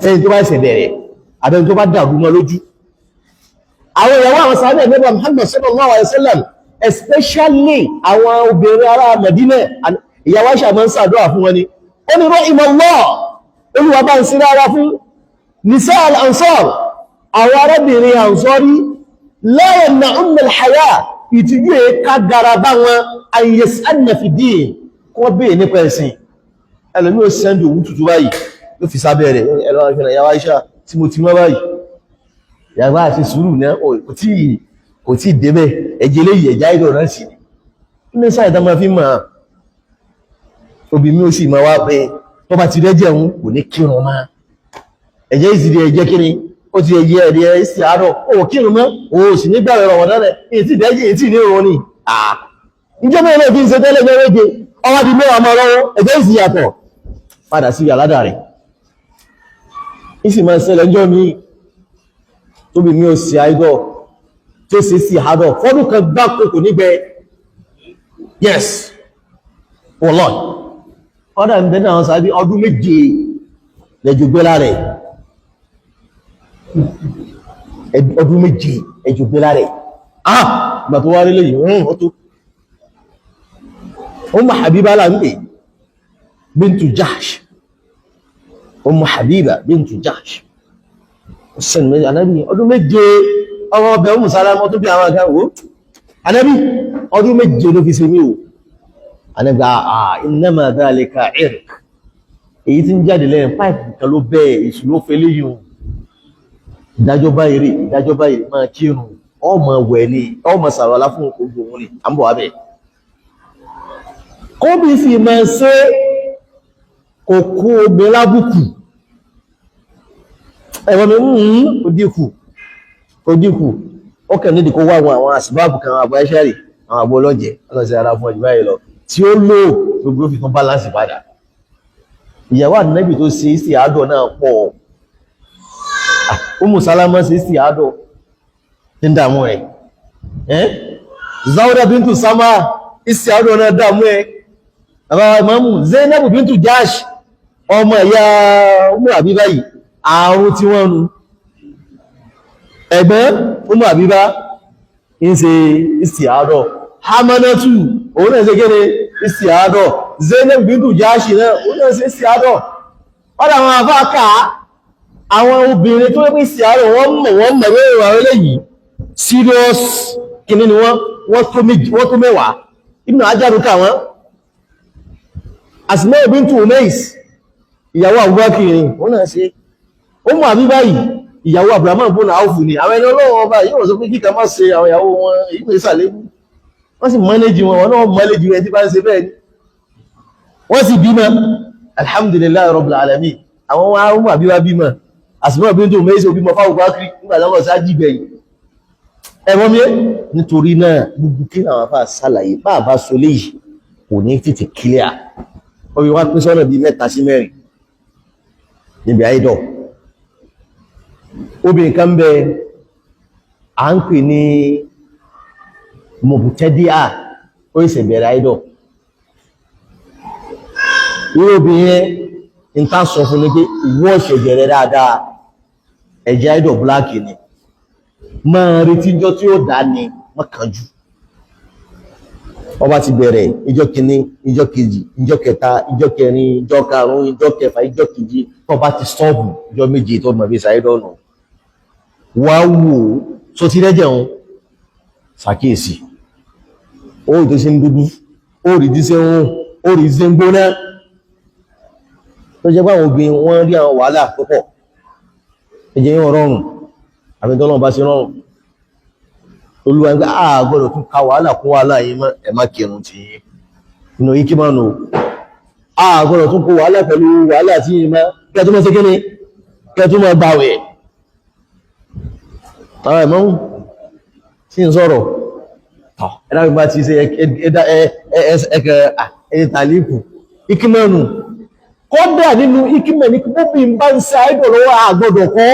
Speaker 1: ẹni tó bá ṣẹ̀ bẹ̀rẹ̀ àbẹ́ni tó bá dàrú mọ́ lójú àwọn ìyàwó àwọn sàádẹ̀ nígbà Muhammad sallallahu alaihi wasallam especially àwọn obìnrin ará Medina ìyàwó àṣà máa ń ṣàdúrà fún wọn ni ó ní rahimallah olúwa bá ń sí rárá fún nisa al-ansar àwọn arábìnrin ansori la yamna'unna al-haya ìtìjú ká gara bá wọn an yas'alna fi din kó wọ́n bèèrè nípa ẹ̀sìn ẹlòmí ó sẹ́ndì òwú tútù báyìí ló fi sábẹ́ rẹ̀ ẹ̀rọ ìfẹ́lẹ̀ yàwá iṣẹ́ tí mo ti mọ́ báyìí yàwá àti sùúrù náà kò tí débẹ̀ ẹjẹ́ lè yẹ̀já ìdọ̀ náà sí ní sáyẹ̀ tá máa fi mọ̀ obì mi ó sì máa wá pé tó bá ti rẹ́jẹ̀ òun kò ní kírun máa ẹ̀jẹ̀ ìsìdí ẹ̀jẹ̀ kíni ó ti ẹ̀yẹ ẹ̀dẹ̀ ìsì àárọ̀ ó kírun mọ́ ó sì nígbà rẹ̀ wọ̀n náà èyí tí ìdẹ́jì èyí tí ní òun ni ìjọba ilé fi ń ṣe tẹ́lẹ̀ méje ọwá di mẹ́wàá mọ́ lọ́wọ́ ẹ̀jẹ̀ ìsì yàtọ̀ padà sí àládà rẹ̀ ìsì máa ṣẹlẹ̀ ńjọ́ mi tóbi mi ò sí àìdọ̀ tó sì sí àádọ́ fọ́dún kan gbáko kò nígbẹ́ yes wallahi ọ̀dà ń bẹ́ẹ̀ náà sábí ọdún méje lẹ́jọ́ gbé lára ọdún méje ẹjọ́ gbé lára ìgbà tó wá rí lẹ́yìn ó tó Ummu Habiba láàrín bintu Jahsh Ummu Habiba bintu Jahsh ọ̀sẹ̀ méjì anábì ọdún méje ọmọ ọbẹ̀ Ummu Salama tó bí àwọn agáwò anábì ọdún méje ló fi ṣe mí o anábì innama dhalika irq èyí tí ń jáde lẹ́yìn páìpù kan ló bẹ́ẹ̀ èṣù ló fẹ́ léyìn ìdájọ́ báyìí máa kírun ọmọ wẹ̀ ní ọmọ sàrọ̀lá fún ogun òun ni a ń bọ̀ wá bẹ̀ kó bí sì máa ṣe òkú omi lábùkù ẹ̀wọ̀n mi kò dínkù ó kẹ̀ nídìí kó wá àwọn àsìbáàbù kan àbọ̀ ẹ̀ṣẹ́rì àwọn àbọ̀ ọlọ́jẹ̀ ọlọ́sẹ̀ ara fún ọjọ́ báyìí lọ tí ó lò gbogbo fi tún báláǹsì padà ìyàwó Ànábì tó ṣe sí àádọ́ náà pọ̀ Ummu Salama ṣe sí àádọ́ ní dàmú ẹ̀ Zawda bintu Sama isi àádọ́ náà dàmú ẹ̀ àwọn Imamu Zainab bintu Jahsh ọmọ ẹ̀yà Ummu Habiba yìí àrùn tí wọ́n nu ẹ̀gbọ́n Ummu Habiba ń ṣe isi àádọ́ Hamanatu òun náà ṣe kéde isi àádọ́ Zainab bintu Jahsh náà òun náà ṣe isi àádọ́ ọ̀dọ̀ àwọn àfáàkà àwọn obìnrin tó rí sí àárọ̀ wọ́n mọ̀ mẹ́rin àwọn eléyìí serious kìíní ni wọ́n tó mẹ́wàá Ibn Hajar ká wọn Asma bintu Umais ìyàwó Abubakar wọ́n náà ṣe Ummu Habiba yìí ìyàwó Abdurrahman ibn Auf ni àwọn ẹni ọlọ́wọ́ ọba yìí wọ́n sọ pé kíkà má ṣe àwọn ìyàwó wọn ìgbé ìsàlébù wọ́n sì mọ́nẹ́jì wọn náà mọ́nẹ́jì rẹ̀ tí bá ń ṣe bẹ́ẹ̀ ni wọ́n sì bímọ alhamdulillah rabbil alamin àwọn wọn Ummu Habiba bímọ Asma bintu Umais bímọ fáwọn Abubakar nígbà táwọn sáájì gbẹ̀yìn ẹ̀wọ́n mi nítorí náà gbogbo kí àwọn afá sàlàyé bá àbá so léyìí kò ní títí clear orí wá pín sọ́nà bí 3 sí 4 níbi àìdọ̀ obìnrin kan bẹ à ń pè ní mubtadi'a ó ìsẹ̀ bẹ̀rẹ̀ àìdọ̀ irú obìnrin yẹn ń ká sọ fún ní pé ìwọ́ ṣe bẹ̀rẹ̀ dáadáa ẹ̀jẹ̀ àìdọ̀ bláàkì ni máa retí ìjọ tí ó dá ní mọ́kànjú ọba ti bẹ̀rẹ̀ ìjọ kìíní ìjọ kejì ìjọ kẹta ìjọ kẹrin ìjọ karùn-ún ìjọ kẹfà ìjọ keje ọba ti sọ́ọ̀bù ìjọ méje tó mọ̀ bí sàídọ̀nù wá wò tó ti rẹ́jẹ̀ wọn ṣàkíyèsí ó rí tó ṣe ń dúdú ó rí tí ṣe ń ó rí ṣe ń gbóná tó jẹ́ pé àwọn obìnrin wọ́n rí àwọn wàhálà púpọ̀ ẹ̀jẹ̀ yóò rọrùn àbí tọ́lọ́run bá ṣe rọrùn olúwa ẹgbẹ́ àgbọ́dọ̀ tún ká wàhálà kún wàhálà yìí mọ́ ẹ má kírun tí inú yìí kí máa nù àgbọ́dọ̀ tún kó wàhálà pẹ̀lú wàhálà tí yìí má kẹtù mọ́ sí kí ni kẹtù mọ́ gbàwẹ̀ àwọn ẹ̀mọ́ sí ń sọ̀rọ̀ ẹ̀dá gbogbo ti ṣe ẹ̀kẹ́ tàlíkù ikimẹ́nu kọ́dà nínú ikimẹ́ ní kí bóbi ń bá ń ṣe àìdọ̀ lọ́wọ́ àgbọ́dọ̀ kọ́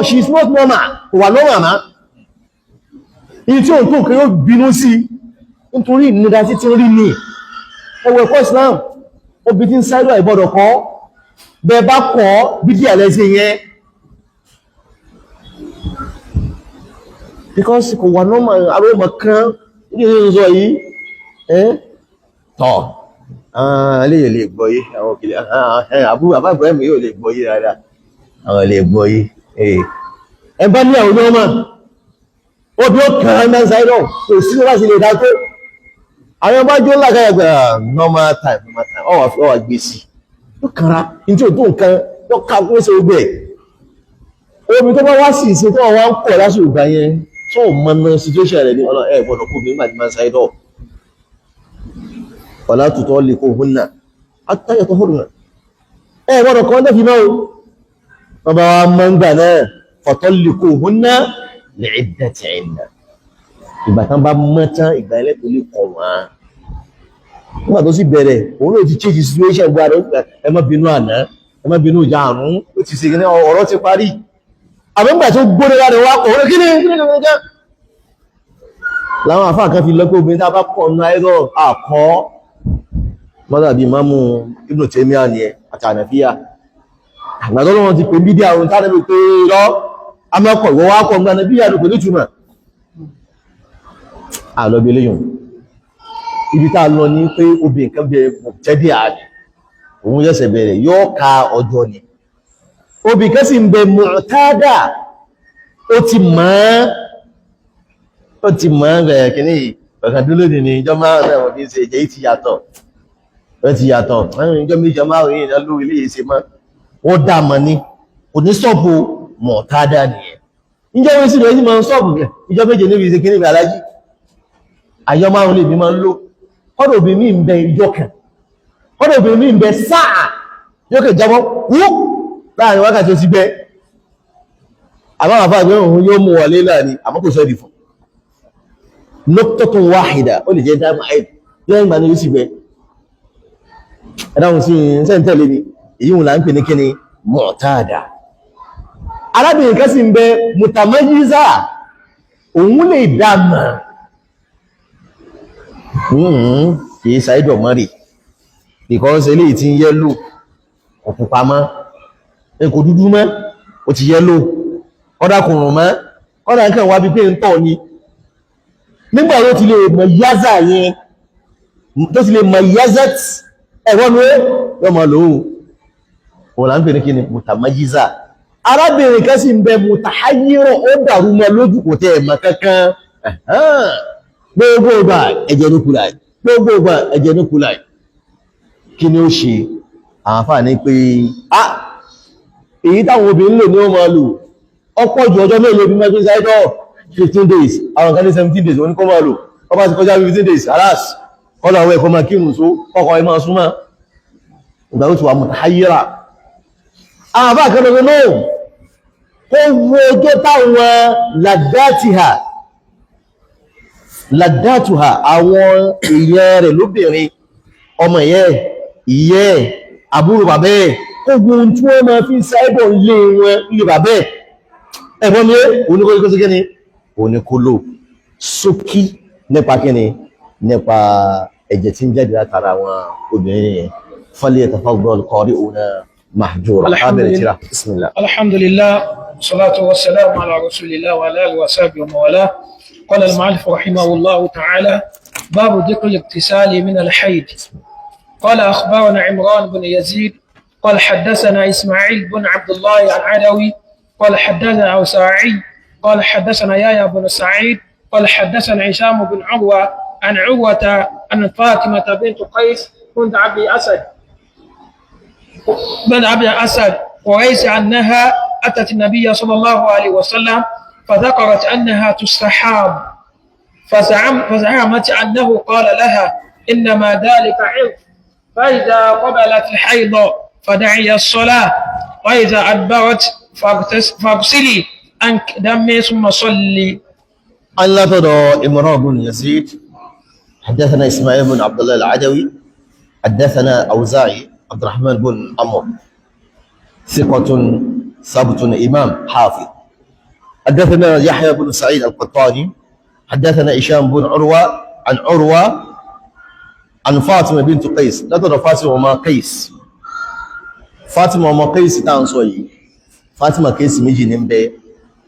Speaker 1: she is not normal wà lọ́wọ́ àmá ìyí tí ó ń tó kí ó bínú sí nítorí ìnira tí tí ó rí ní ẹwọ ẹ̀kọ́ Islam obì tí ń ṣàìdọ̀ àìgbọ́dọ̀ kọ́ bẹ bá kọ́ bídí àlẹ́sẹ̀ yẹn because kò wà normal aróòmọ̀ kan ní ìsọ yìí tọ́ aléyè lè gbọ́yé àwọn òkèlè àbúrò àbá Ibrahim yóò lè gbọ́yé dáadáa àwọn lè gbọ́yé ẹbá ní àwọn ọmọ obì ó kàn án náà sáìdọ̀ kò sí láti lè dákó àwọn bá jó lágbàgbà normal time ọwà gbèsè ó kàrá ní tí ó tó nǹkan ó ká kó ṣe gbẹ̀ omi tó bá wá sí ìsìn tó wọ́n ń kọ̀ lásìkò ìgbà yẹn tó mọ́nà situation rẹ̀ ní ẹ̀ gbọ́dọ̀ kó nígbà tí máa ń sáyé dọ̀ ọ̀lá tutọ́ lè kó hún náà àtàyẹ̀ tó hórùn ẹ̀ gbọ́dọ̀ kọ́ lẹ́fì náà wọ́n bá wá mọ́ ń gbà náà fọ̀tọ́ lè kó hún náà lè ẹ̀dẹ̀ tẹ̀ ẹ̀nà ìgbà tán bá mọ́ tán ìgbà ilẹ̀ tó lè kọ̀ wọ́n nígbà tó sì bẹ̀rẹ̀ òun ló ti change situation gbára ẹ má bínú àná ẹ má bínú ìjà àrùn ó ti ṣe ní ọ̀rọ̀ ti parí àbẹ́gbà tó gbóre lára wá kọ̀ orí kíní láwọn àfáà kan fi lọ́pọ̀ obìnrin tá bá pọ̀ ní àìrọ̀ àkọ́ mọ́dà bí Imamu Ibn Taymiyyah ni ẹ àti Hanafiya àgbàtọ́ wọn ti pè bí díà ohun tánàbí pé lọ amẹ́kọ̀ ìwọ́ wá kọ̀ gbà bí àdùkò ní túmọ̀ àlọ́bí eléyìn ibi tá lọ ní pé obìnrin kan bẹ tẹ́dí ààrẹ òun yẹ́sẹ̀ bẹ̀rẹ̀ yóò ka ọjọ́ ni obìnrin kan sì ń bẹ mu'tada ó ti mọ́ rẹ̀ kìíní ọ̀kàndínlódì ní ìjọ márùn-ún náà wọ́n fi ń ṣe ìjẹ́ ìtì yàtọ̀ ìjọ méjì márùn-ún yìí ló ilé ìṣe mọ́ wọ́n dá mọ́ ní oníṣọ́bù mu'tada nìyẹn ìjọ wọ́n sì rẹ̀ sí máa ń sọ́bù ìjọ méjì níbi ìṣe kìíní alájí àyọ márùn-ún lè bí máa ń lò kọ́dọ̀ obìnrin mi ń bẹ ìjọ kan kọ́dọ̀ obìnrin mi ń bẹ sáà yóò kẹ jábọ́ wú láàrin wákàtí ó ti gbẹ́ àmọ́ àfáà gbé òun yóò mú wọlé láàrin àmọ́ kò sọ́dì fún nọ́tọ́tún wáhìdà ó lè jẹ́ dáàmà àìdì lẹ́yìn ìgbà ní yóò sì gbẹ́ ẹ̀dáhùn sí sẹ́ntẹ̀lé ni èyí wọn là ń pè ní kíni mu'tada arábìnrin kan sì ń bẹ mutamayyiza òun lè dáàmà kìí ṣàìdọ̀ mọ́rì because eléyìí ti ń yẹ́lò ọ̀pùpá mọ́ ẹkò dúdú mọ́ ó ti yẹ́lò kọ́dá kùnrùn mọ́ kọ́dá nǹkan wá bí pé ń tọ̀ ni nígbà yóò ti lè mọ̀ yázà yẹn tó ti lè mọ̀ yázẹ́t ẹ̀wọ́n ní yọ mọ̀ lóhun òun là ń pè ní kí ni mutamayyiza arábìnrin kan sì ń bẹ mutahayyirọ̀ ó dàrú mọ́ lójú kò tẹ́ ẹ̀mọ̀ kankan gbogbo ìgbà ẹ̀jẹ̀ ní kúláì gbogbo ìgbà ẹ̀jẹ̀ ní kúláì kí ni ó ṣe àǹfà ní pé èyí táwọn obìnrin lò ní ó máa lò ọ̀pọ̀ jù ọjọ́ mélòó bí mẹ́gbẹ́ sáìdọ̀ 15 days àwọn kan ní 17 days wọ́n ní kó máa lò ọ bá ti kọjá 15 days alas kọ́lọ̀ àwọn ẹ̀kọ́ máa kírun só ọkọ̀ ẹ̀ máa súnmọ́ ìgbà ó ti wà mutahayyira àǹfà kan lọ́gbọ́n náà kó wo ọjọ́ táwọn làdátùhà àwọn èèyàn rẹ̀ lóbìnrin ọmọ ìyẹ́ àbúrò bàbẹ́ ogun tí wọ́n máa fi sáìbọ̀ lé wọn ilé bàbẹ́ ẹ̀bọ́n mi oníkó sí kíni oníkólò sókí nípa kíni nípa ẹ̀jẹ̀ tí ń jáde látara àwọn obìnrin yẹn falyatafaddal qari'una mahjura
Speaker 2: alhamdulillah salatu wassalamu ala rasulillah wa ala alihi wa sahbihi wa mawala. قال المعلف رحمه الله تعالى باب ذكر الاغتسال من الحيض. قال أخبرنا عمران بن يزيد قال حدثنا إسماعيل بن عبد الله العدوي قال حدثنا أوساعي قال حدثنا يايا بن سعيد قال حدثنا هشام بن عروة عن عروة عن فاطمة بنت قيس بنت عبد أسد وليس أنها أتت النبي صلى الله عليه وسلم فذكرت أنها تستحاب فزعمت أنه قال لها إنما ذلك عرض فإذا قبلت الحيض فدعي الصلاة وإذا أدبرت فاغسلي عنك دمي ثم صلي.
Speaker 1: الله تدعو إمران بن يزيد حدثنا إسماعيل بن عبد الله العدوي حدثنا أوزاعي عبد الرحمن بن عمرو ثقة ثبت إمام حافظ. حدثنا يحيى بن سعيد القطاني حدثنا هشام بن عروة عن فاطمة بنت قيس لا ترى فاطمة وما قيس فاطمة وما قيس تانسوي فاطمة قيس ميجي نمبي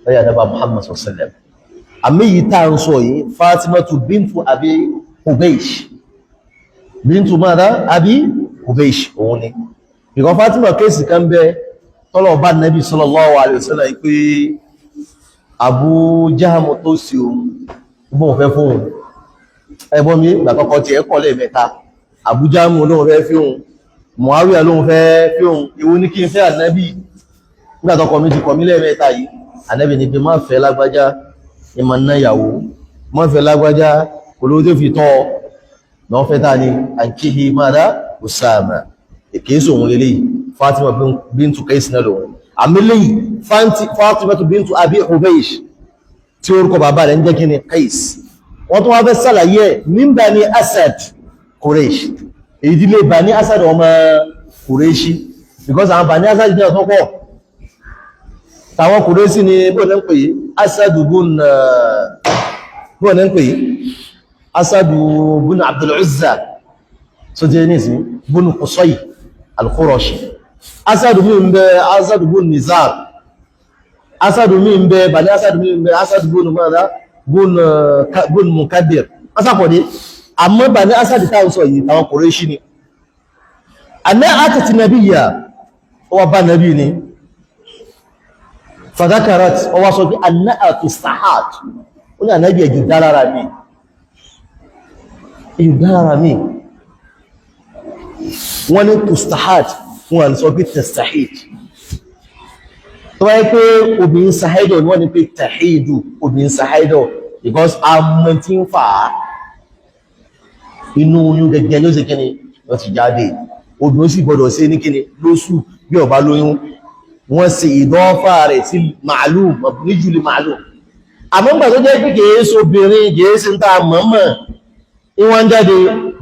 Speaker 1: يا نبي محمد صلى الله عليه وسلم أمي تانسوي فاطمة بنت أبي حبيش بنت ماذا أبي حبيش هوني يقول فاطمة قيس كان بي طلعوا بعد النبي صلى الله عليه وسلم يقول Abu Jaham tó sí ohun gbọ́n fẹ́ fún ẹ̀gbọ́n mi ìgbà kọ́kọ́ tí ẹ kọ́ lẹ́ẹ̀mẹ́ta Àbújá mú lóun fẹ́ fíhun Muawiya lóun fẹ́ fíhun ìwọ ní kí n fẹ́ ànábì nígbà tọ́kọ mi ti kọ̀ mí lẹ́ẹ̀mẹ́ta yìí ànábì ní pé má fẹ́ lágbájá ní ma ná ìyàwó má fẹ́ lágbájá kò ló tó fi tọ́ náà fẹ́ ta ni àǹkíhi mada Usama èkéésù òun lélẹ́yìí Fatima bintu Qais náà lòun àmì lẹ́yìn Fatima bintu Abi Hubaysh tí orúkọ bàbá rẹ̀ ń jẹ́ kí ni Qais wọ́n tó wá fẹ́ sàlàyé ẹ̀ min Bani Asad Quraysh ìdílé Bani Asad ọmọ Qurayshi because àwọn Bani Asad jẹ́ ọ̀tọ́ pọ̀ tàwọn Qurayshi ni bóòlẹ́ ń pè yí Asadu bun Abdul Uzza so jẹ́ ní sí bun Qusay al-Qurashi Asadu mi ń bẹ Asadu bun Nizar Asadu mi ń bẹ Bani Asadu mi ń bẹ Asadu bun mada bun Mukadir asapọ̀dé àmọ́ Bani Asad táwọn sọ yìí àwọn Qurayshi ni anna atati nabiyya wa ba nabi ni fadakarat o wá sọ pé anna atustahat ó ní anabi e judalara mi wọ́n ní tustahat wọ́n sọ pé tastahid tó wáyé pé obìnrin sahaido ni wọ́n ní pé tahidu obìnrin sahaido because àmọ́ tí ń fà á inú oyún gẹ́gẹ́ ló ṣe kíni lọ ti jáde obìnrin sì gbọdọ̀ ṣe ní kíni lóṣù bí ó bá lóyún wọ́n ṣe ìdọ́fà rẹ̀ sí ma'lum mabniyun li ma'lum àmọ́ nígbà tó jẹ́ pé kìí ṣe obìnrin kìí ṣe ń ta mọ́mọ́ ìwọ̀n jáde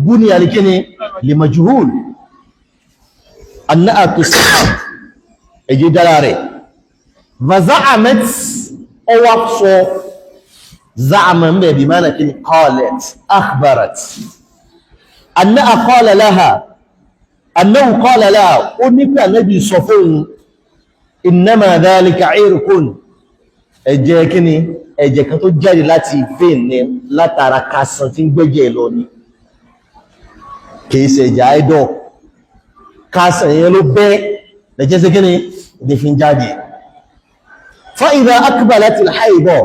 Speaker 1: búni àríkíni li majhul annaha tusahab èjì dára rẹ̀ vaza'amet ọwọ́ sọ za'ama ń bẹ̀ bí mánà kíni qalat akhbarat annaha qala laha annahu qala laha ó ní pé ànábì sọ fún innama dhalika irqun ẹ̀jẹ̀ kíni ẹ̀jẹ̀ kan tó jáde láti vein ní látara kásán tí ń gbẹ́jẹ̀ lọ ní kìí ṣe ẹ̀jẹ̀ àìdọ̀ kásán yẹn ló bẹ́ lẹ́jẹ́ sí kíni ìdí fi ń jáde fa idha aqbalatil haida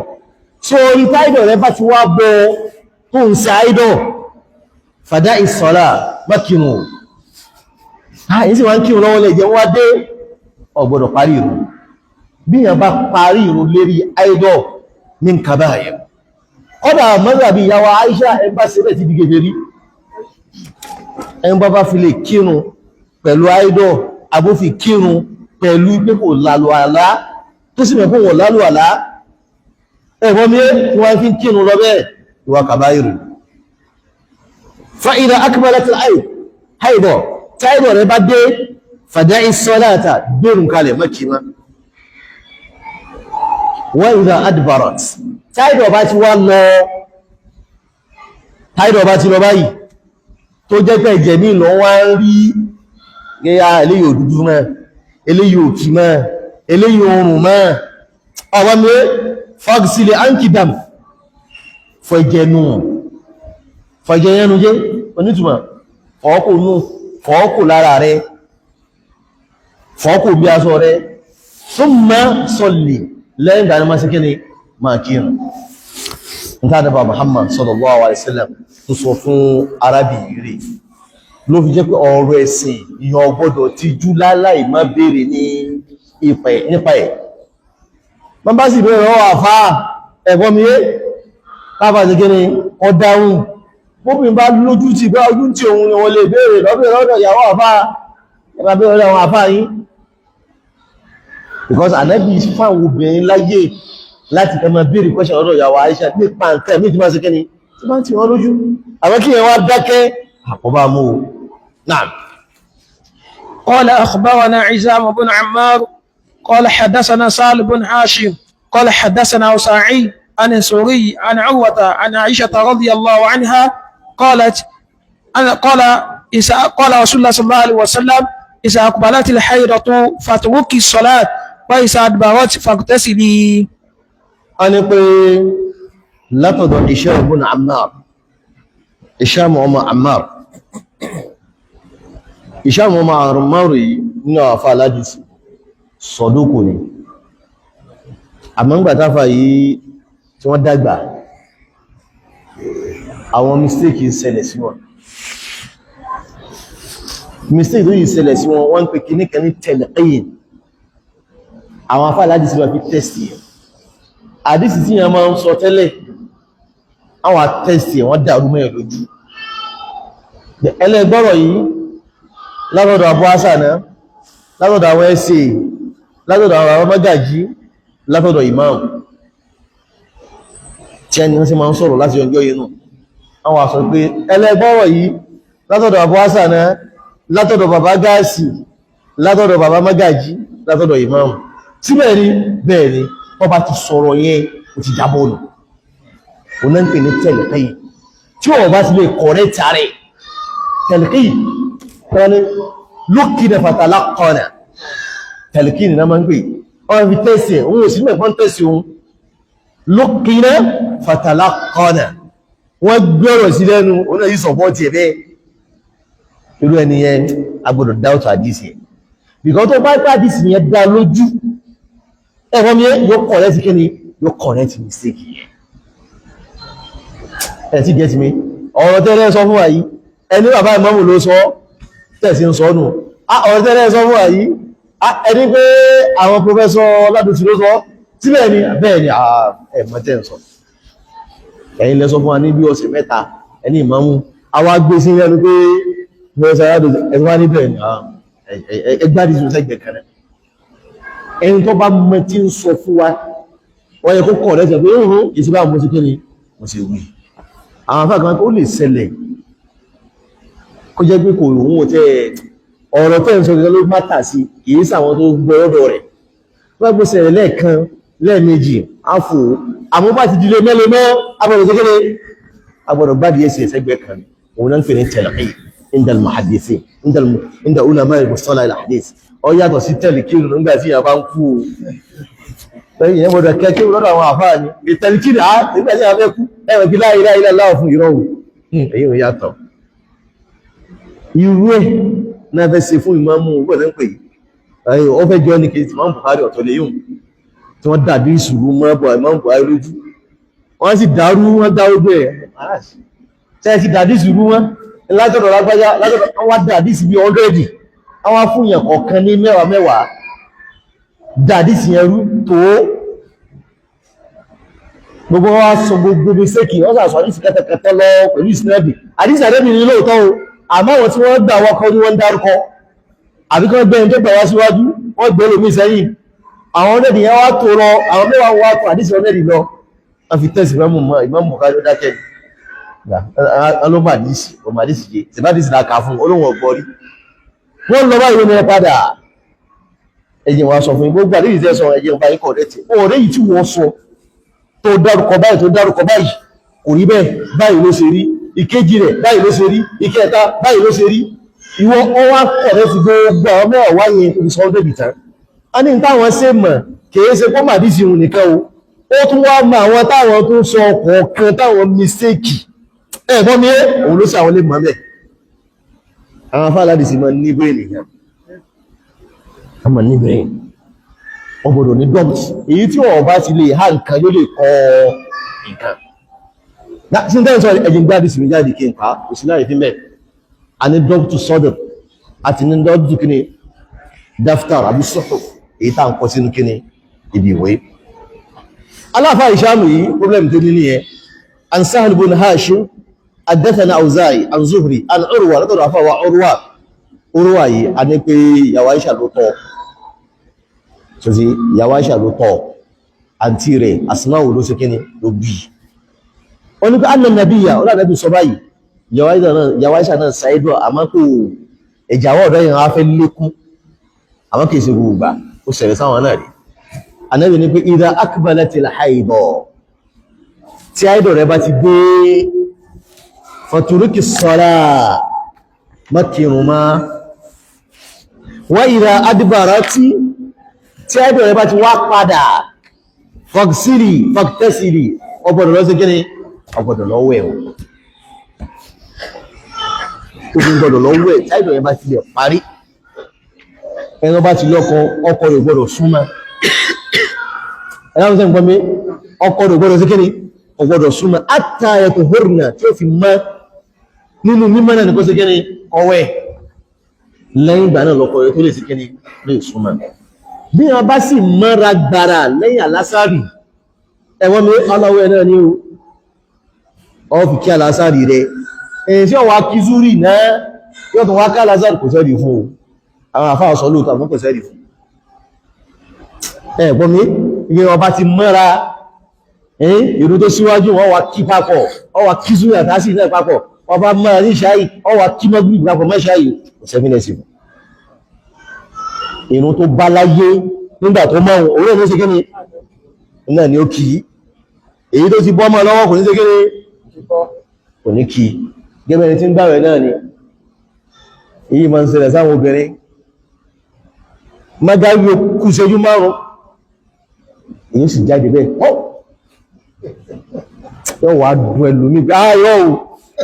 Speaker 1: tí orí táìdọ̀ rẹ bá ti wá bọ́ tó ń ṣe àìdọ̀ fàdá ìsọ́lá mọ́kínú ààyè sí wọ́n kírun lọ́wọ́ lè jẹ́ wọ́n dé ọgbọ́dọ̀ parí ìrun bí yàn bá parí ìrun lérí àìdọ̀ min kabā'ir kọ́dà mọ́sàbí ìyàwó Aisha ẹgbà sílẹ̀ ti dìgẹ̀ rí ẹgbà bá fi lè kírun pẹ̀lú àìdọ̀ abófi kírun pẹ̀lú pé kò lálù àlá tó sì mẹ́kún wọ̀ lálù àlá ẹ̀wọ́n mi wọ́n fi kírun lọ bẹ́ẹ̀ ìwà kabā'ir fa idha aqbalatil haida táìdọ̀ rẹ bá dé fada'i salata gbẹ̀rùn kalẹ̀ mọ́kíná wa idha adbarat táìdọ̀ bá ti wá lọ táìdọ̀ bá ti lọ báyìí tó jẹ́ pé ẹ̀jẹ̀ ní ìlọ wá ń rí gẹ́yà eléyìí òdúdú mọ́ eléyìí òkì mọ́ eléyìí oòrùn mọ́ ọwọ́ mi fagsili ankidam fọ̀jẹ̀ yẹnu jẹ́ onítùmọ̀ fọ́ọ̀kù lára rẹ̀ fọ́ọ̀kù bí aṣọ rẹ̀ thumma salli lẹ́yìn ìdáni máa sí kí ni máa kírun ní tàbí Muhammad sallallahu alaihi wasallam tó sọ fún arábìnrin ló fi jẹ́ pé ọ̀rọ̀ ẹ̀sìn ìyàn gbọ́dọ̀ ti jú láláì má béèrè nípa ẹ̀ ma bá sì bẹ̀rẹ̀ ọwọ́ àfá ẹ̀gbọ́n mi yé káfà sí kíni ọdáhùn bóbin bá lójú ti bá ojú tí òun ni wọ́n lè bèèrè lọ́dọ̀ ìyàwó àfá ẹgbà bẹ̀rẹ̀ ọdọ̀ àwọn àfá yìí because ànábì fáwọn obìnrin láyé láti kẹmọ bèèrè question ọdọ̀ ìyàwó Aisha nípa nǹkan mí ti máa sí kíni tí máa ti wọ́n lójú àwọn kí yẹn wá dákẹ́ àkọ́bá mú náà.
Speaker 2: قال أخبرنا عزام بن عمار قال حدثنا سالم بن هاشم قال حدثنا أوساعي عن سوري عن عروة عن عائشة رضي الله عنها قالت قال رسول الله صلى الله عليه وسلم إذا أقبلت الحيضة فاتركي الصلاة وإذا أدبرت فاغتسلي.
Speaker 1: أنا أقول لا تضع هشام بن عمار هشام عمار هشام عمار náà fa aládìsí sọ̀dúkù ni àmọ́ ń gbàtàfà yìí tí wọ́n dàgbà àwọn mistake ìṣẹ̀lẹ̀ sí wọn mistake tó yìí ṣẹlẹ̀ sí wọn wọ́n ń pè kíní kan ní talqin àwọn afá aládìsí wọn fi tẹ́sì ẹ̀ àdìsí tí yẹn máa ń sọ tẹ́lẹ̀ àwọn tẹ́sì ẹ̀ wọ́n dàrú mẹ́rin lójú ẹlẹ́gbọ́rọ̀ yìí látọ̀dọ̀ Abu Hasan látọ̀dọ̀ àwọn ẹsẹ̀ látọ̀dọ̀ àwọn Magaji látọ̀dọ̀ Imam tí ẹni wọ́n sì máa ń sọ̀rọ̀ láti ọjọ́ yìí náà àwọn àsọ pé ẹlẹ́gbọ́rọ̀ yìí látọ̀dọ̀ Abu Hasan látọ̀dọ̀ bàbá gáàsì látọ̀dọ̀ bàbá Magaji látọ̀dọ̀ Imam síbẹ̀ ni bẹ́ẹ̀ ni wọ́n bá ti sọ̀rọ̀ yẹn ó ti jábọ̀ nù òun náà ń pè ní talqin tí wọ́n bá ti lè correct rẹ̀ talqin wọ́n ni lukina fatalaqqana talqin náà máa ń pè wọ́n fi tẹ́sì ẹ̀ òun ò sí mẹ́fọ́n tẹ́sì òun lukina fatalaqqana wọ́n gbọ́rọ̀ sí lẹ́nu òun náà yìí sọ̀pọ̀tì ẹ̀ bẹ́ẹ̀ irú ẹni yẹn agbọ́dọ̀ doubt àdìsí ẹ̀ bìkan tó bá pẹ́ àdìsí yẹn dá lójú ẹ̀rọ mi yóò correct kí ni yóò correct mistake yẹn ẹ̀ tí get me ọ̀rọ̀ tẹ́lẹ̀ sọ fún wa yìí ẹni bàbá ìmọ̀mù ló sọ tẹ̀sí ń sọ́nù ọ̀rọ̀ tẹ́lẹ̀ sọ fún wa yìí ẹni pé àwọn professor Ládùúsì ló sọ síbẹ̀ ni bẹ́ẹ̀ ni ẹ̀mọ́ tẹ́ ń sọ ẹ̀yin lẹ sọ fún wa ní bí ọ̀sẹ̀ mẹ́ta ẹni ìmọ̀mù àwọn agbésí lẹ́nu pé professor Ládùúsì ẹ̀fún wa níbẹ̀ ni ẹgbàdì sọ sẹ́gbẹ̀ kan ẹni tó bá mọ̀ tí ń sọ fún wa wọ́n yẹ kó kọ̀ lẹ́sẹ̀ pé ìsìnbá mo ti kí ni mo ti wí àwọn afẹ́ kan tó lè ṣẹlẹ̀ kó jẹ́ pé kò òun ò tẹ́ ọ̀rọ̀ tẹ́ ń sọ gẹ́gẹ́ ló mátà sí kìí sàwọn tó gbọ́ ọ̀dọ̀ rẹ̀ wọ́n gbé ṣẹlẹ̀ lẹ́ẹ̀kan lẹ́ẹ̀mejì áfò àmọ́ bá ti di lé mẹ́lẹ́ mọ́ agbọ̀dọ̀ tó kéde agbọ̀dọ̀ gbádìí ẹsẹ̀ ẹsẹ̀gbẹ́ kan òun náà ń pè ní talqin inda al-muhaddithin inda ulama al-mustalah al-hadith ọ yàtọ̀ sí talqin nígbà tí yàrá bá ń kú lẹ́yìn yẹn gbọ́dọ̀ kẹ́kẹ́ lọ́dọ̀ àwọn àfáà ni talqin nígbà tí yàrá fẹ́ kú ẹ̀wọ̀n kí la ilaha illallah fún ìrọ̀rùn èyí ò yàtọ̀ irú ẹ̀ náà fẹ́ ṣe fún ìmáàmù gbọ́dọ̀ ń pè yìí ó fẹ́ jọ ní kí Imam Bukhari ọ̀tọ̀ lè yùn tí wọ́n dàbí ìṣùrù mọ́bọ̀ Imam Bukhari lójú wọ́n sì dàrú wọ́n dá ogbó ẹ̀ tẹ́ ti dàdí ìṣùrù wọn látọ̀dọ̀ lágbájá látọ̀dọ̀ wọ́n dàdí sí bí 100 àwọn fún yẹn kọ̀ọ̀kan ní mẹ́wàá mẹ́wàá dàdí sí yẹn rú tó gbogbo wa sọ gbogbo mistake wọ́n sàṣọ àdísì kẹtẹkẹtẹ lọ pẹ̀lú ìsinẹ́bì àdísì àdébì ní lóòótọ́ o àmọ́ wọn tí wọ́n gbà wọ́kọ́ ní wọ́n dárúkọ àbíkọ́ gbẹ̀yìn tó gbà wá síwájú wọ́n gbé lómi sẹ́yìn àwọn ọ̀dẹ́dì yẹn wá tó lọ àwọn mẹ́wàá wá tó àdísì ọ̀dẹ́dì lọ wọ́n fi tẹ́sì Imam Bukhari ló dákẹ́ alóbàdísì ọmọdísì jẹ tìbádìsì là kà fún olóhùn ọgbọ́rí wọ́n lọ báyìí lómi padà ẹ̀jẹ̀ wa sọ fún gbogbo àdísì tẹ́ sọ ẹ̀jẹ̀ ọba yìí kọ̀ọ̀dẹ́tì ọ̀rẹ́ yìí tí wọ́n sọ tó dárúkọ báyìí kò rí bẹ́ẹ̀ báyìí ló ṣe rí ìkejì rẹ̀ báyìí ló ṣe rí ìkẹta báyìí ló ṣe rí ìwọ ọwá kọ̀rẹ́ ti gbogbo ọmọ ọ̀wá yẹn tó fi sọ ọdẹ́ bìtán a ní táwọn ṣe mọ̀ kìí ṣe pọ́ màdísì òun nìkan o ó tún wá mọ àwọn táwọn tó sọ kọ̀ọ̀kan táwọn mistake ẹ̀gbọ́n mi òun ló ṣàwọn lè mọ̀ bẹ́ẹ̀ àwọn afáàládìsì mọ̀ ní brain nìyẹn a mọ̀ ní brain ọgbọ̀dọ̀ ní dọ́mùs èyí tí wọ́n bá ti lè há nǹkan yóò lè kọ́ nǹkan sí tẹ́ sọ ẹ̀jìn gbádìí sí mi jáde kí n pa òsìláyè fi mẹ́ a ní dọ́pùtù sọ́dọ̀ àti ní dọ́pùtù kí ni daftar àbí sọ́tọ̀ èyí tá ń kọ sínú kí ni ibi ìwé aláfà ìṣàmù yìí problem tó ní nìyẹn an Sahl ibn Hashim haddathana Awza'i an Zuhri an Urwa látọ̀dọ̀ afá wa Urwa yìí a ní pé yàwá Aisha ló tọ́ so sí yàwá Aisha ló tọ́ àǹtí rẹ̀ Asma'u ló sí kí ni ló bí wọ́n ní pé anna nabiyya ọlọ́nàbí sọ báyìí yàwá Aisha náà ṣàìdọ̀ àmọ́ kò ẹ̀jàwọ́ ọ̀dọ́ yẹn wá fẹ́ lékún àmọ́ kìí ṣe gbogbo gbà ó ṣẹlẹ̀ sáwọn náà rí anábì ní pé idha aqbalatil haidọ̀ tí haidọ̀ rẹ bá ti dé faturuki salat makirun ma wa idha adbarati tí haidọ̀ rẹ bá ti wá padà faghsili ọgbọ̀dọ̀ lọ́sẹ̀ kí ni ọgbọ̀dọ̀ lọ́wọ́ ẹ̀ ogun gbọdọ̀ lọ́wọ́ ẹ̀ táìdọ̀ yẹn bá ti lè parí ẹran bá ti lọ́kọ ọkọ rẹ̀ gbọdọ̀ súnmọ́ ẹ̀rọ sẹ́yìn pọ́nmi ọkọ rẹ̀ gbọdọ̀ sí kíni kò gbọdọ̀ súnmọ́ hatta yatahharna tí ó fi mọ́ nínú mímọ́ náà ní kó sí kíni ọwẹ́ lẹ́yìn ìgbà náà lọ́kọ rẹ̀ tó lè sí kíni lè súnmọ́ bí wọ́n bá sì mọ́ra gbàrà lẹ́yìn àlásàrì ẹ̀wọ́n mi ọlọ́wẹ́ náà ní o fi kí àlásàrì rẹ̀ èyí tí ọwà kí zúrì náà yóò tún wá ká àlásàrì kò sẹ́rì fún àwọn àfáà sọ lóòtọ́ àmọ́ kò sẹ́rì fún ẹ̀gbọ́n mi ìgbé ọba ti mọ́ra ìrú tó síwájú wọ́n wá kí papọ̀ wọ́n wá kí zúrì àtàsì náà papọ̀ ọba mọ́ra ní ṣáyì wọ́n wá kí mọ́gbì papọ̀ mọ́ ṣáyì kò sẹ́fínẹ́sì fún ìrun tó bá láyé nígbà tó mọ́ òun ní ṣe kí ni náà ni ó kí èyí tó ti bọ́ mọ́ lọ́wọ́ kò ní ṣe kí ni kò ní kí gẹ́gẹ́ tí ń gbààwẹ̀ náà ni èyí ma ń ṣẹlẹ̀ sáwọn obìnrin mágáwí kú ṣẹ́jú márùn èyí sì jáde bẹ́ẹ̀ yóò wá dùn ẹlòmí pé ayọ́ ò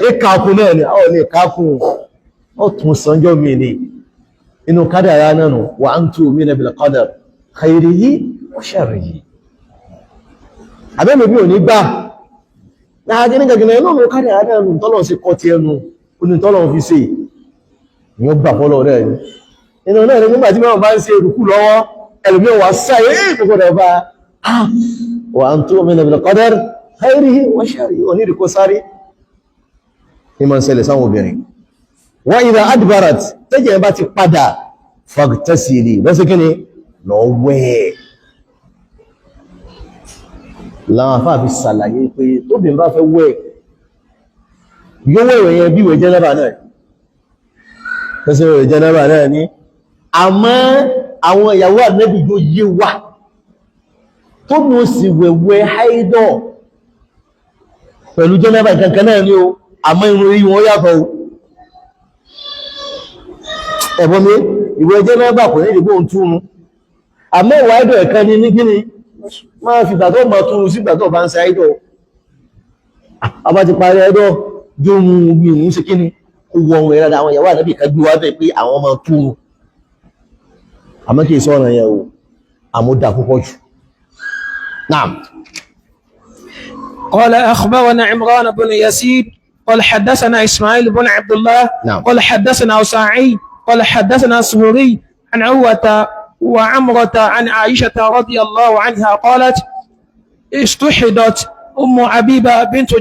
Speaker 1: ìkàkùn náà ni àwọn ní ìkàkùn ó tún sanjọ́ mi ni inú kádàrá náà nù wa an tu'mina bil qadar khayrihi wa sharrihi àbẹ́mẹ̀ bí ò ní gbà láàájẹ́ ní gẹ̀gẹ̀rẹ̀ náà ló kádàrá náà nù tọ́lọ̀ sí kọ́ ti ẹnu oní tọ́lọ̀ fi ṣe ni ó gbà fọ́lọ̀ rẹ̀ ni inú náà ni nígbà tí wọ́n bá ń ṣe rùkú lọ́wọ́ ẹlòmí wà sáyé ìpòkòdà bá wa an tu'mina bil qadar khayrihi wa sharrihi onírìkó sáré ní ma ń ṣẹlẹ̀ sáwọn obìnrin wa idha adbarat tẹ́jẹ̀ bá ti padà fagtasili lọ́sí kí ni lọ wẹ́ láwọn afá fi sàlàyé pé tó bí n bá fẹ́ wẹ́ yóò wẹ́ yẹn bí wẹ́ jẹ́nàbà náà tẹ́sẹ̀ wẹ́ jẹ́nàbà náà ní àmọ́ àwọn ìyàwó Ànábì yóò yé wà tó bí ó sì wẹ̀wẹ́ haidọ̀ pẹ̀lú jẹ́nàbà kankan náà ní o àmọ́ irun orí wọn yàtọ̀ ẹ̀bọ́n mi ìwẹ̀ jẹ́nàbà kò ní ìdìbò ń túnú àmọ́ ìwà haidọ̀ ẹ̀kan ní ní kíni máa fi gbàtọ́ ma túnú sí gbàtọ́ bá ń sa haidọ̀ àbá ti parí haidọ̀ jó mú bí ìmú sí kíni ó wọ ohun ẹ̀rọ àwọn ìyàwó Ànábì kan gbé wá bẹ̀ pé àwọn máa túnú àmọ́ kìí sọ́rọ̀ yẹn o àmúdà púpọ̀ jù náà.
Speaker 2: قال أخبرنا عمران بن يزيد قال حدثنا إسماعيل بن عبد الله قال حدثنا أوزاعي قال حدثنا الزهري عن عروة وعمرة عن عائشة رضي الله عنها قالت استحضت أم حبيبة بنت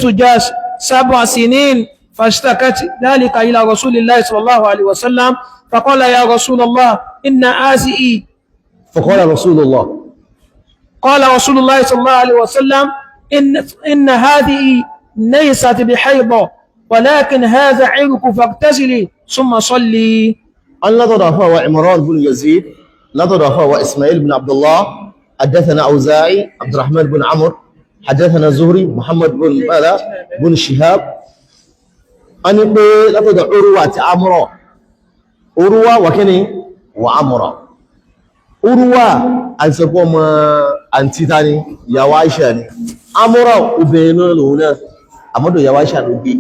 Speaker 2: جاس 7 سنين فاشتكت ذلك إلى رسول الله صلى الله عليه وسلم فقال يا رسول الله إن آزئي
Speaker 1: فقال رسول الله
Speaker 2: قال رسول الله صلى الله عليه وسلم إن هذه ليست بحيضة ولكن هذا عرق فاغتسلي ثم صلي.
Speaker 1: لا تضعفه وعمران بن يزيد لا تضعفه وإسماعيل بن عبد الله حدثنا أوزاعي عبد الرحمن بن عمرو حدثنا زهري محمد بن ماذا بن شهاب أن يقول لا تضع عروة عمرو عروة وكني وعمرو عروة àìsẹ̀kọ́ ọmọ àǹtítà ni ìyàwó Aisha ni amúrà obìnrin náà lòun náà àmọ́dọ̀ ìyàwó Aisha ló gbé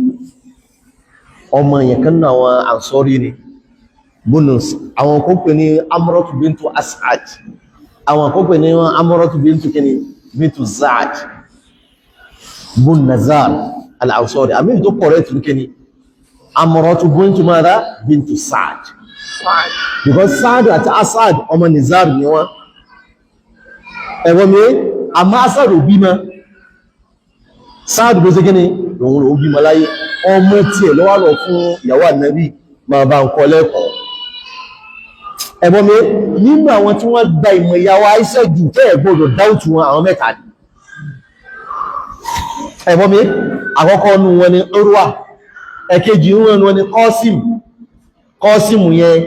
Speaker 1: ọmọ yẹn kan náà àwọn àǹsọ́rí ni bonus àwọn kó pè ní Amratu bintu As'ad àwọn kó pè ní Amratu bintu kini bintu Za'ad bun Nazar al-Ansari àmì tó correct ní kini Amratu bintu mara bintu Sa'ad because Sa'ad àti As'ad ọmọ Nizar ni wọ́n ẹ̀wọ̀n mi a máa sáàdù bímọ sáàdù bó ṣe gíní lòun lòun bímọ láyé ọmọ tí ẹ̀ lọ́wọ́ lọ fún ìyàwó Ànábì máa bá ń kọ́ lẹ́kọ̀ọ́ ẹ̀wọ̀n mi nínú àwọn tí wọ́n gba ìmọ̀ ìyàwó Àìṣà jù tẹ́ ẹ̀ gbọ́dọ̀ dáútù wọn àwọn mẹ́ta ni ẹ̀wọ̀n mi àkọ́kọ́ nù wọn ni Urwa ẹ̀kejì wọn ni Qasim yẹn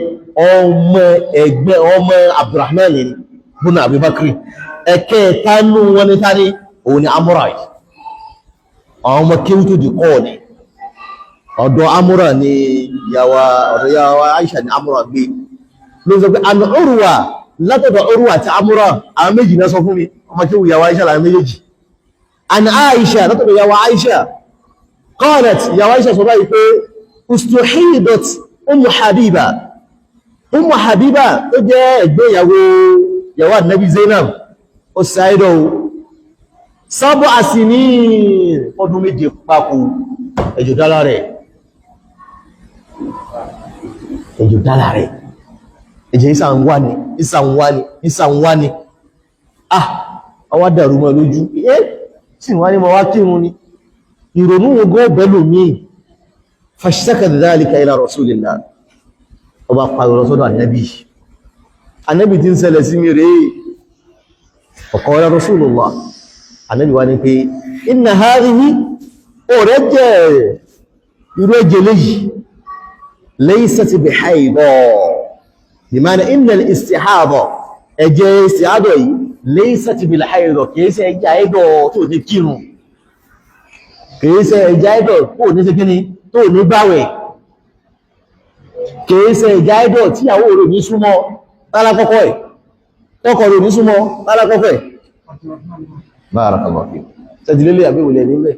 Speaker 1: ọmọ ẹgbẹ́ ọmọ Abdurrahman ni bùnà Abubakar ẹ̀kẹta nù wọn ni tani òun ni Amúrà yìí àwọn ọmọ kéwú tó di kọ́ ni ọ̀dọ̀ Amúrà ni ìyàwó Aisha ni Amúrà gbé ló sọ pé àmì Urwa látọ̀dọ̀ Urwa àti Amúrà àwọn méjì náà sọ fún mi ọmọ kéwú ìyàwó Aisha láwọn méjèèjì àni Aisha látọ̀dọ̀ ìyàwó Aisha qalat ìyàwó Aisha sọ báyìí pé ustuhidat Ummu Habiba tó jẹ́ ẹgbẹ́ ìyàwó Ànábì Zainab ó sáyẹ́dọ̀ sab'a sinin ọdún méje pákó ẹjọ́ dálà rẹ̀ ẹjẹ́ ìsànwá ni àwa dàrú mọ́ lójú tí wọ́n ní ma wá kírun ni ìrònú ogó bẹ̀lú mi fashtaka dhalika ila rasulillah ọba pàrọ̀ sọ́dọ̀ ànábì tí ń ṣẹlẹ̀ sí mi rèé ọ̀kọ̀ọ́lá rasulullah ànábì wá ní pé inna hadhihi ọ̀rẹ́ jẹ́ irú ẹjẹ́ léyìí laysat bihayda bimana inna al-istihada ẹjẹ́ istihada yìí laysat bilhayda kìí ṣe ẹjẹ́ àìdọ̀ tó ní kírun kìí ṣe ẹjẹ́ àìdọ̀ tó ní ṣe kíni tó ní gbààwẹ̀ kìí ṣe ẹjẹ́ àìdọ̀ tí àwọn òrò ní súnmọ́ tálákọ́kọ́ ẹ̀ tọ́kọ̀ rò ní súnmọ́ tálákọ́kọ́ ẹ̀ barakallahu fik tẹ́jìlélé àbíwòlẹ̀ nílẹ̀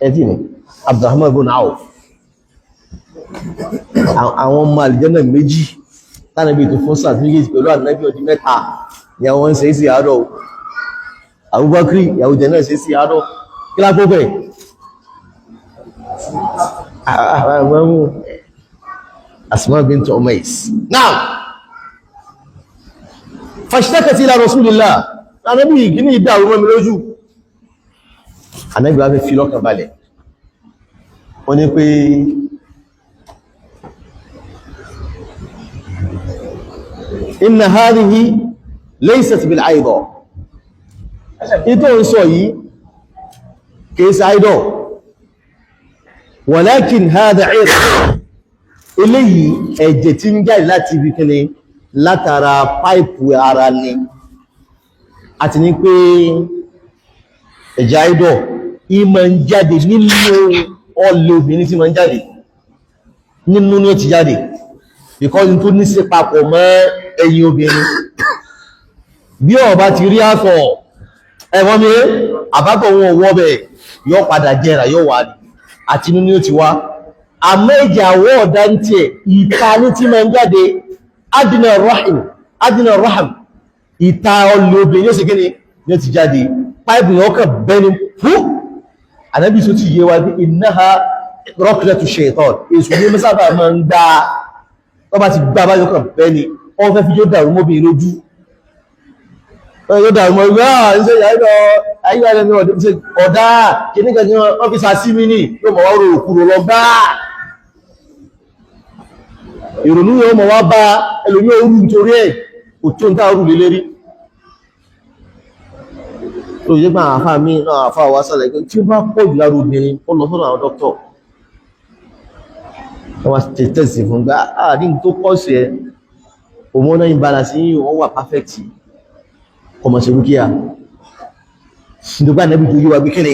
Speaker 1: ẹ̀tí ni Abdurrahman ibn Auf àwọn ọmọ àlìjẹ́nà méjì tánàbí tó fún sàtífíkèsì pẹ̀lú ànábì ọdún mẹ́ta ni àwọn ṣe sí àádọ́ Abubakar ìyàwó jẹ́ náà ṣe sí àádọ́ kí lápọ́fẹ́ Asma bint Umais náà fashtakat ila Rasulillah ànábì ìgíní ìdá àwọn ọmọ mi lójú ànábì wá fẹ́ fi lọ́kàn balẹ̀ wọ́n ní pé inna hadhihi laysat bil ayda ito ń sọ yìí kìí ṣe ayda walakin hadha ir eléyìí ẹ̀jẹ̀ tí ń jáde láti ibi kíni látara páìpù ara ni àti ní pé ẹ̀jẹ̀ ayda ìmọ̀ ń jáde nínú ọlẹ̀ obìnrin tí ma ń jáde nínú ní ó ti jáde because tó ní sí papọ̀ mọ́ ẹ̀yìn obìnrin bí ó bá ti rí àtọ̀ ẹ̀wọ́n mi àbátọ̀ wọn wọ́ bẹ̀ yóò padà jẹ́ra yóò wà ní àti nínú ní ó ti wá àmẹ́jì àwọ̀ ọ̀dá ń tẹ̀ ìta ní tí ma ń jáde adìnà rahim ìta ọlẹ̀ obìnrin yóò sì gíní ní ó ti jáde páìpù yóò kàn bẹ́ni fún ànábì tó ti yé wa bí innaha rọ́kìlẹ̀tù shaitan èsù ní mẹ́sàbà máa ń gbá tó bá ti gbá bá yóò kàn bẹ́ ni wọ́n fẹ́ fi yóò dàrú mọ́bìn lójú yóò dàrú mọ́ ìwé àìsẹ́ ayíwáyé ọ̀dá kìníkà ní ọ́fíìsà sí mi ní yóò mọ̀ wá rò òkúrò lọ gbá ìrònú yóò mọ̀ wá bá ẹlòmí orú nítorí ẹ̀ kò tó ń tá orú lé lérí tó yẹ gbà àfá mi náà àfá wa sálẹ̀ tí ó bá pọ̀ jù lára obìnrin ó lọ sọ́dọ̀ àwọn dókítọ̀ wọ́n ti tẹ́sì fún gbá àárín tó pọ̀ sí ẹ hormonal imbalance yìí wọ́n wà perfect ọmọ ṣe rúkíà nígbà nẹ́bí tó yíwa bí kíni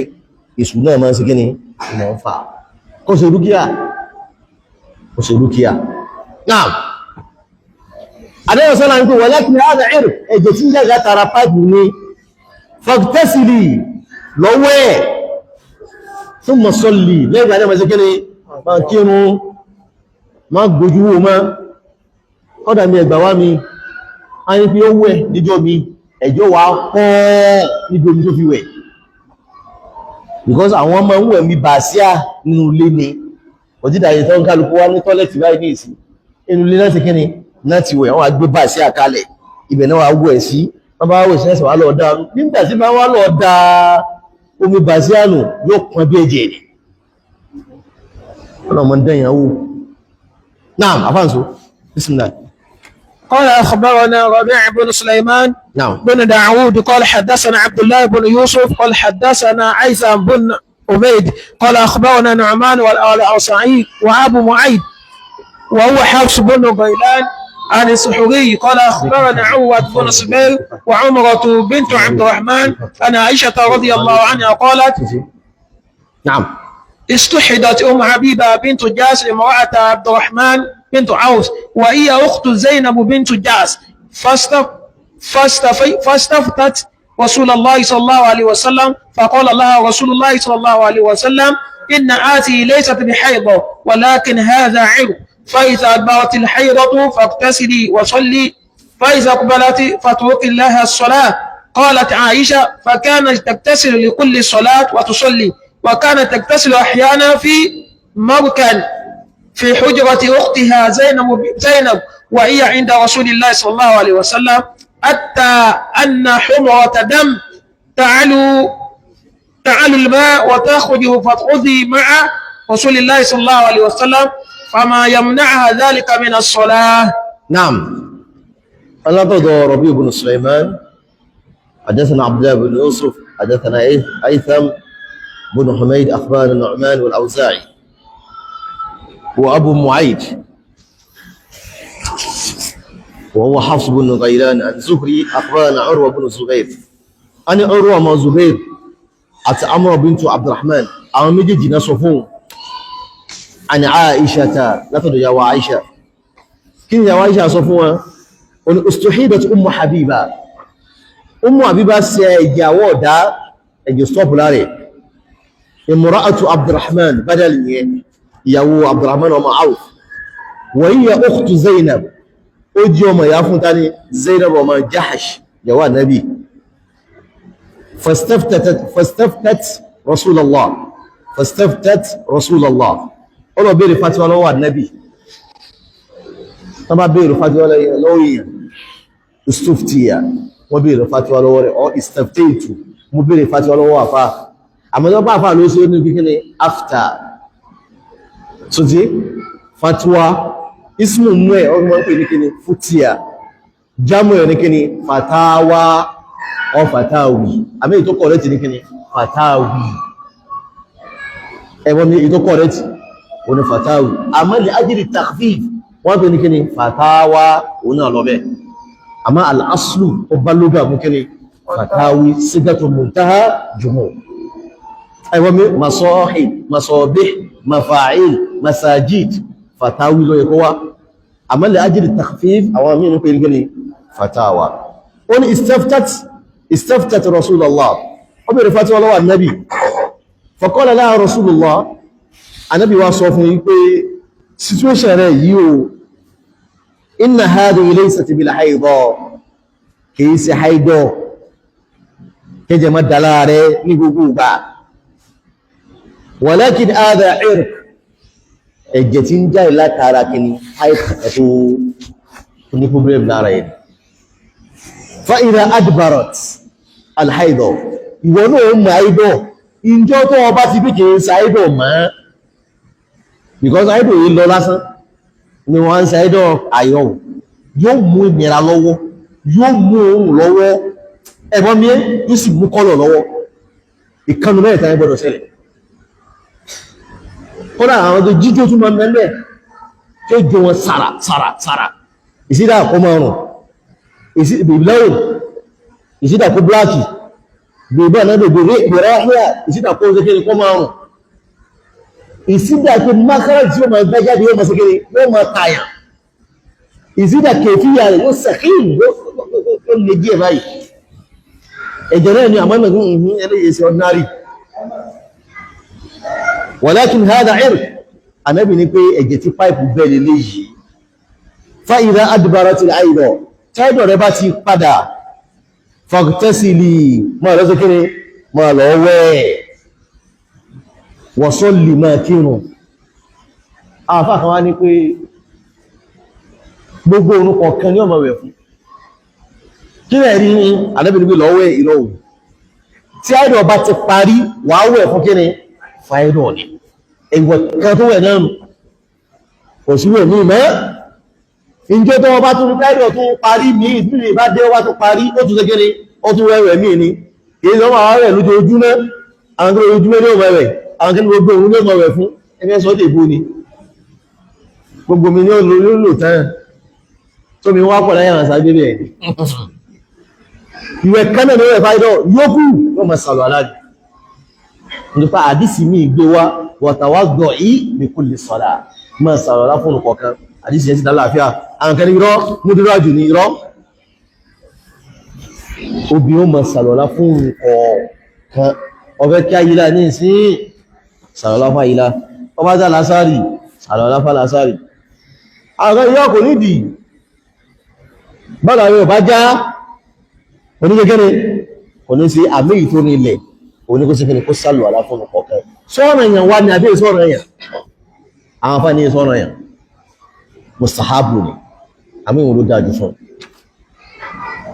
Speaker 1: èṣù náà máa ń ṣe kíni ìmọ̀ ń fà kó ṣe rúkíà náà adéyọ̀ sọ́nà ń pè wọ́n láti ní àádà ẹ̀rù ẹ̀jẹ̀ tí ń jẹ́ látara pipe ní fàgtẹ́sìlì lọ́wọ́ ẹ̀ fún mọ̀sọ́lì lẹ́gbàá náà mẹ́sẹ̀ kíni ma kírun ma gbójú wo ma kọ́dà mi ẹgbà wá mi a ní pé ó wẹ̀ níjọ́ mi ẹjọ́ wà pọ̀ níbi omi tó fi wẹ̀ because àwọn ọmọ ń wẹ̀ mi bà sí à nínú ilé ni òjídàyè tó ń kálukú wá ní tọ́lẹ̀tì báyìí ní ìsìn inú ilé láti kíni náà ti wẹ̀ wọ́n á gbé bà sí àkálẹ̀ ibẹ̀ náà wà wẹ̀ sí wọ́n bá wẹ̀ sí ẹ̀sẹ̀ wà lọ́ọ̀dá nígbà tí bá wà lọ́ọ̀dá omi bà sí ànù yóò pọn bí ẹ̀jẹ̀ ni ọ̀nà ọmọ dẹ̀yàwó náà àfáànsó bismillah.
Speaker 2: قال أخبرنا ربيع بن سليمان بن داود قال حدثنا عبد الله بن يوسف قال حدثنا عيسى بن عبيد قال أخبرنا نعمان والأوصعي وأبو معيد وهو حفص بن غيلان عن السحري قال أخبرنا عوة بن صبير وعمرة بنت عبد الرحمن أن عائشة رضي الله عنها قالت
Speaker 1: نعم
Speaker 2: استحدت أم حبيبة بنت جاس امرأة عبد الرحمن بنت عوف وهي أخت زينب بنت جاس فاستفتت رسول الله صلى الله عليه وسلم فقال لها رسول الله صلى الله عليه وسلم إن آتي ليست بحيضة ولكن هذا عرق فإذا أدبرت الحيضة فاغتسلي وصلي فإذا أقبلت فاتركي لها الصلاة قالت عائشة فكانت تغتسل لكل صلاة وتصلي، وكانت تغتسل أحيانا في مركن في حجرة أختها زينب وهي عند رسول الله صلى الله عليه وسلم، حتى أن حمرة دم تعلو الماء وتأخذه فتأذي مع رسول الله صلى الله عليه وسلم، فما يمنعها ذلك من الصلاة.
Speaker 1: نعم. الله ربيع بن سليمان حدثنا عبد الله بن يوسف حدثنا أيثم بن حميد أخبرنا النعمان والأوزاعي وأبو معيد وهو حفص بن غيلان عن زهري أخبرنا عروة بن الزبير أنا عروة مع زبير أتى عمرو بنت عبد الرحمن أمجي جنا صفون عن عائشة لا تدو يا عائشة كن يا عائشة صفون أن استحيدت أم حبيبة أم حبيبة سيجاو دا يستوب لاري امرأة عبد الرحمن بدل ياو عبد الرحمن وما عوف وهي أخت زينب أجيوما يافنتاني زينب وما جحش جوا النبي فاستفتت رسول الله أولو بيري فتوى لو النبي طبعا بيري فتوى لو استفتيا وبيري فتوى لو أو استفتيت وبيري فتوى لو وفا أما لو بافا لو سيوني بكني أفتى سوتي فتوى اسمه مwe او mo pe ni kini futia jamu yo ni kini fatawa o fatawi àmì tó correct ni kini fatawi e won ni tó correct o ni fatawi àmọ́ li ajli takhfif wọ́n pe ni kini fatawa ona lọ bẹ́ẹ̀ àmọ́ al aslu o baluga mu kini fatawi sigatu muntaha jumhur e won mi masahib masabih mafa'il masajid fatawi ló yẹ kó wá àmọ́ lè ajli takhfif àwọn mí ní pé gini fatawa ó ní istaftat rasulullah ó bèèrè fatawa lọ́wọ́ annabi faqala laha rasulullah annabi wá sọ fún yí pé situation rẹ̀ yìí o inna hadhihi laysat bil haidha kìí ṣe haidọ̀ kẹjẹ má dala rẹ̀ ní gbogbo ìgbà walakin hadha irq ẹ̀jẹ̀ tí ń jáde látara kí ni ẹ̀tọ́ ní problem lára ẹ̀ fa idha adbarat alhaidọ̀ ìwọ̀n náà mọ̀ àìdọ̀ ìjọ tó ọba ti bí kìí ṣàìdọ̀ mọ́ because àìdọ̀ yìí lọ lásán ni wọ́n ń ṣàìdọ̀ àyọ̀ yóò mú ìnira lọ́wọ́ yóò mú ohun lọ́wọ́ ẹ̀bọ́n mi yóò sì mú kọ́lọ̀ lọ́wọ́ ìkanu mẹ́ta ẹ gbọ́dọ̀ ṣẹlẹ̀ kódà àwọn tó jíjó tún máa mẹ́lẹ̀ tó jọ wọn sára ìsídà kó máa rùn ìbìlẹ́wò ìsídà kó bláàkì gbogbo náà gbogbo ìrẹ́hìá ìsídà kó ṣekere kó máa rùn ìsídà kó mákàrà tí ó máa gbá jáde yóò máa ṣekere yóò máa tàyà ìsídà kèfíyà rẹ̀ yóò sàkíyìn yóò lè díẹ̀ báyìí ẹ̀jẹ̀ náà ni àmọ́ ẹlẹ́yẹsẹ̀ ordinary walakin hada irq Ànábì ní pé ẹ̀jẹ̀ tí pipe bẹ́ẹ̀ lè yìí fa idha adbaratil haida táìdọ̀ rẹ bá ti padà faghtasili máa lọ sókèrè máa lọ wẹ̀ wa salli máa kírun àfáà kan wá ní pé gbogbo orun kọ̀ọ̀kan ní ọmọ wẹ̀ fún kí rẹ̀ rí ní Ànábì ní pé lọ wẹ̀ ìrọ̀wù tí àìdọ̀ bá ti parí wà wẹ̀ fún kí ni fáìdọ̀ ni ẹgbẹ̀ kan tó wẹ̀ náà kò sí wẹ̀ ní mẹ́ ìjọ tó wọ́n bá tún fáìdọ̀ tó parí ní ìbílẹ̀ bá dé wá tó parí ó tún gẹ́gẹ́ ni ó tún wẹ̀wẹ̀ mí ni èyí lọ́wọ́ àwọn rẹ̀ lójoojúmọ́ àwọn kí lójoojúmọ́ ní ọmọ rẹ̀ àwọn kí gbogbo òun ní ọmọ rẹ̀ fún ẹgbẹ́ sọ́dẹ̀ ìbò ni gbogbo mi ní olóòlò tán tó mi wá pọ̀ láyé àwọn sáájú bẹ́ẹ̀ ìwẹ̀ kánà ní ọ̀rẹ́ fáìdọ̀ yókù yóò máa sàlọ̀ aláàdì nípa àdísì mí gbé wá watawaddu' li kulli salah máa sàrọ̀ lá fún ọkọ̀kan àdísì yẹn ti dá láàfíà àwọn kan ní irọ́ mú dúró jù ní irọ́ obì ó máa sàrọ̀ lá fún ọkọ̀kan ọbẹ̀ kí ayílá ní ìsín sàrọ̀ lá fún ayílá ọba dá lásárì sàrọ̀ lá fún lásárì àwọn kan yọ́ kò nídìí bọ́dà yóò bá já oníkẹ́kẹ́ni kò ní sí àmì ìtò ní ilẹ̀ oníkóṣẹ́kẹ́ni kó sálù àlá fún ọkọ̀ sọ́rọ̀ èèyàn wá ní àbí ìsọ́rọ̀ èèyàn àwọn afá ní ìsọ́rọ̀ èèyàn mustahabu ni àmì ìwọ̀n ló dájú fún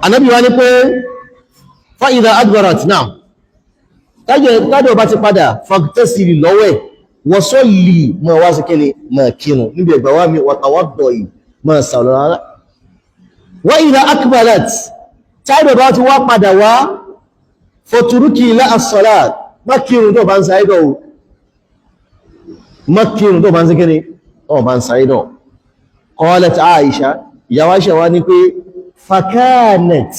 Speaker 1: Ànábì wá ní pé fa idha adbarat náà tájọ̀ bá ti padà fagtasili lọ́wẹ́ wa salli ma wá sí kẹ́ni ma kírun níbi ẹgbà wá mi wa tawadda'i ma sàlọ́rọ̀ wa idha akbalat tájọ̀ bá ti wá padà wá fọ̀tùrúkì ilá as-salat mákìrún tó bá ń sáyédọ̀ o mákìrún tó bá ń sí kíní tó bá ń sáyédọ̀ qalat Aisha ìyàwó Aisha wá ní pé fakanat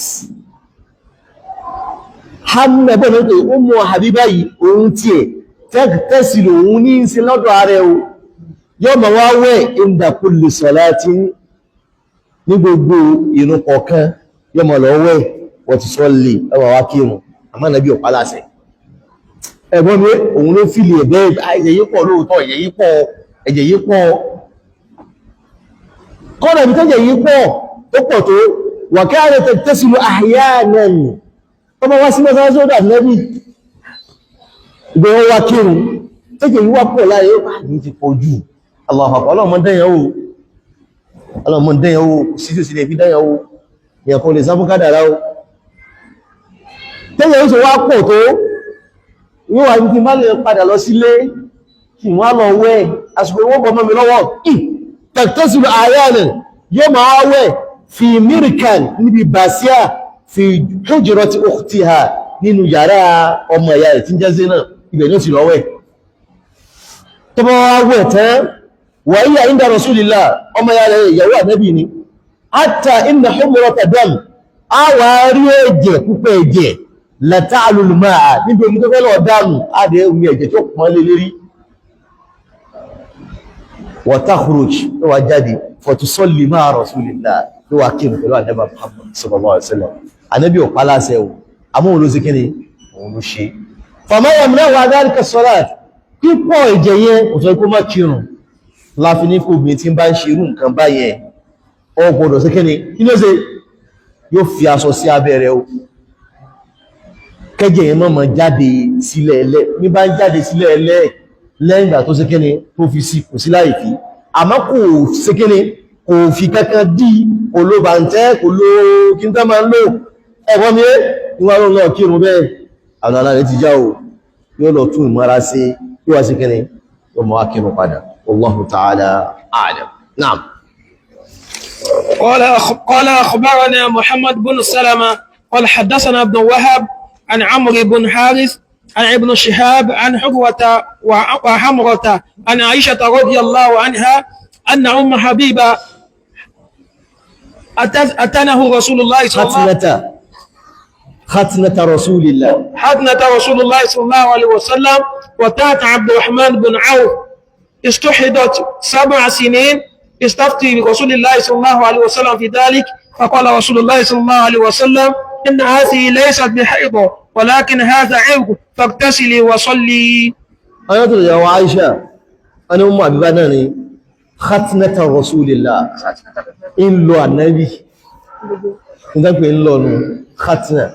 Speaker 1: hamna bọ́ ní pé Ummu Habiba yìí ohun tí ẹ̀ tẹ́sìlò òun ní sí lọ́dọ̀ ààrẹ o yóò ma wá wẹ̀ inda kulli salatin ní gbogbo ìrun kọ̀ọ̀kan yóò ma lọ wẹ̀ wọ́n ti sọ́lì ẹwà wá kírun àmọ́ Ànábì ọ̀pá láṣẹ ẹ̀gbọ́n mi òun ló fìlì ẹ̀bẹ́ ẹ̀jẹ̀ yìí pọ̀ lóòótọ́ ẹ̀jẹ̀ yìí pọ̀ kọ́nà ibi tẹ́jẹ̀ yìí pọ̀ tó pọ̀ tó wa kanat tattasilu ahyanan ọmọ wá sí mọ́sán sódà Ànábì ìgbẹ̀wọ́ wá kírun tẹ́jẹ̀ yìí wá pọ̀ láyé ó yìí ti pọ̀ jù Allahu Akbar ọlọ́mọdéyàwó sí tó sì lè fi dáyàwó ìyàkọ̀ lè sáfún kádàrá o tẹ́yẹ̀ oṣù wá pọ̀ tó yíò wà ní kí má lè padà lọ sílé kí wọ́n lọ wẹ́ àsìkò ìwọ́n bọ̀ mọ́ mi lọ́wọ́ tẹ̀tẹ́sìlò ààrẹ rẹ̀ yóò máa wẹ́ fi mirikan níbi bàṣíà fi hujrati ukhtiha nínú yàrá ọmọ ìyá rẹ̀ tí ń jẹ́ Zainab ibẹ̀ ní ó sì lọ wẹ́ tó bá wá wẹ́ tán wà íyà inda Rasulillah ọmọ ìyá rẹ̀ ìyàwó Ànábì ni hatta inna humrata dam a wà rí ẹ̀jẹ̀ púpọ̀ ẹ̀jẹ̀ látàlùlù máa níbi omi tó fẹ́ lọ dánù àdé omi ẹ̀jẹ̀ tó pọ́n lé lérí wa takhruj tó wà jáde fatusalli ma'a Rasulillah tó wà kí pẹ̀lú Ànábì Muhammad sallallahu alaihi wasallam Ànábì ọ̀pá láṣẹ o àmọ́ òun ló sí kíni òun ló ṣe fama yamna'u dhalika as-salat pípọ̀ ẹ̀jẹ̀ yẹn kò sọ kó má kírun láfi ní kò bí tí ń bá ń ṣe irú nǹkan báyẹn ó gbọdọ̀ sí kíni inú ṣe yóò fi aṣọ sí abẹ́rẹ́ o kẹjẹ yẹn mọ́ jáde sílẹ̀ ẹlẹ́ ní bá ń jáde sílẹ̀ ẹlẹ́ lẹ́yìn ìgbà tó sékéne tó fi sí kò sí láì fi àmọ́ kò sékéne kò fi kankan dí kò ló bá ń tẹ́ kò ló kí n tẹ́ máa ń lò ẹ̀kọ́ mi níwọ̀n ló lọ kírun bẹ́ẹ̀ àwọn aláàrẹ ti já o yóò lọ tún ìmọ́ra sí yóò wá sékéne yóò mọ́ wá kírun padà wallahu ta'ala a'lam na'am.
Speaker 2: قال أخبرنا محمد بن سلمة قال حدثنا ابن وهب عن عمرو بن حارث عن ابن شهاب عن حروة وحمرة عن عائشة رضي الله عنها أن أم حبيبة أتنه رسول الله صلى الله عليه وسلم
Speaker 1: ختنة رسول الله
Speaker 2: صلى الله عليه وسلم وتات عبد الرحمن بن عوف استحدت 7 سنين استفتي رسول الله صلى الله عليه وسلم في ذلك فقال رسول الله صلى الله عليه وسلم إن هذه ليست بحيضة ولكن هذا عرق فاغتسلي وصلي.
Speaker 1: أيضا يا عائشة أنا أم أبي بناني ختنة رسول الله إن لو النبي إن ذاك إن لو ختنة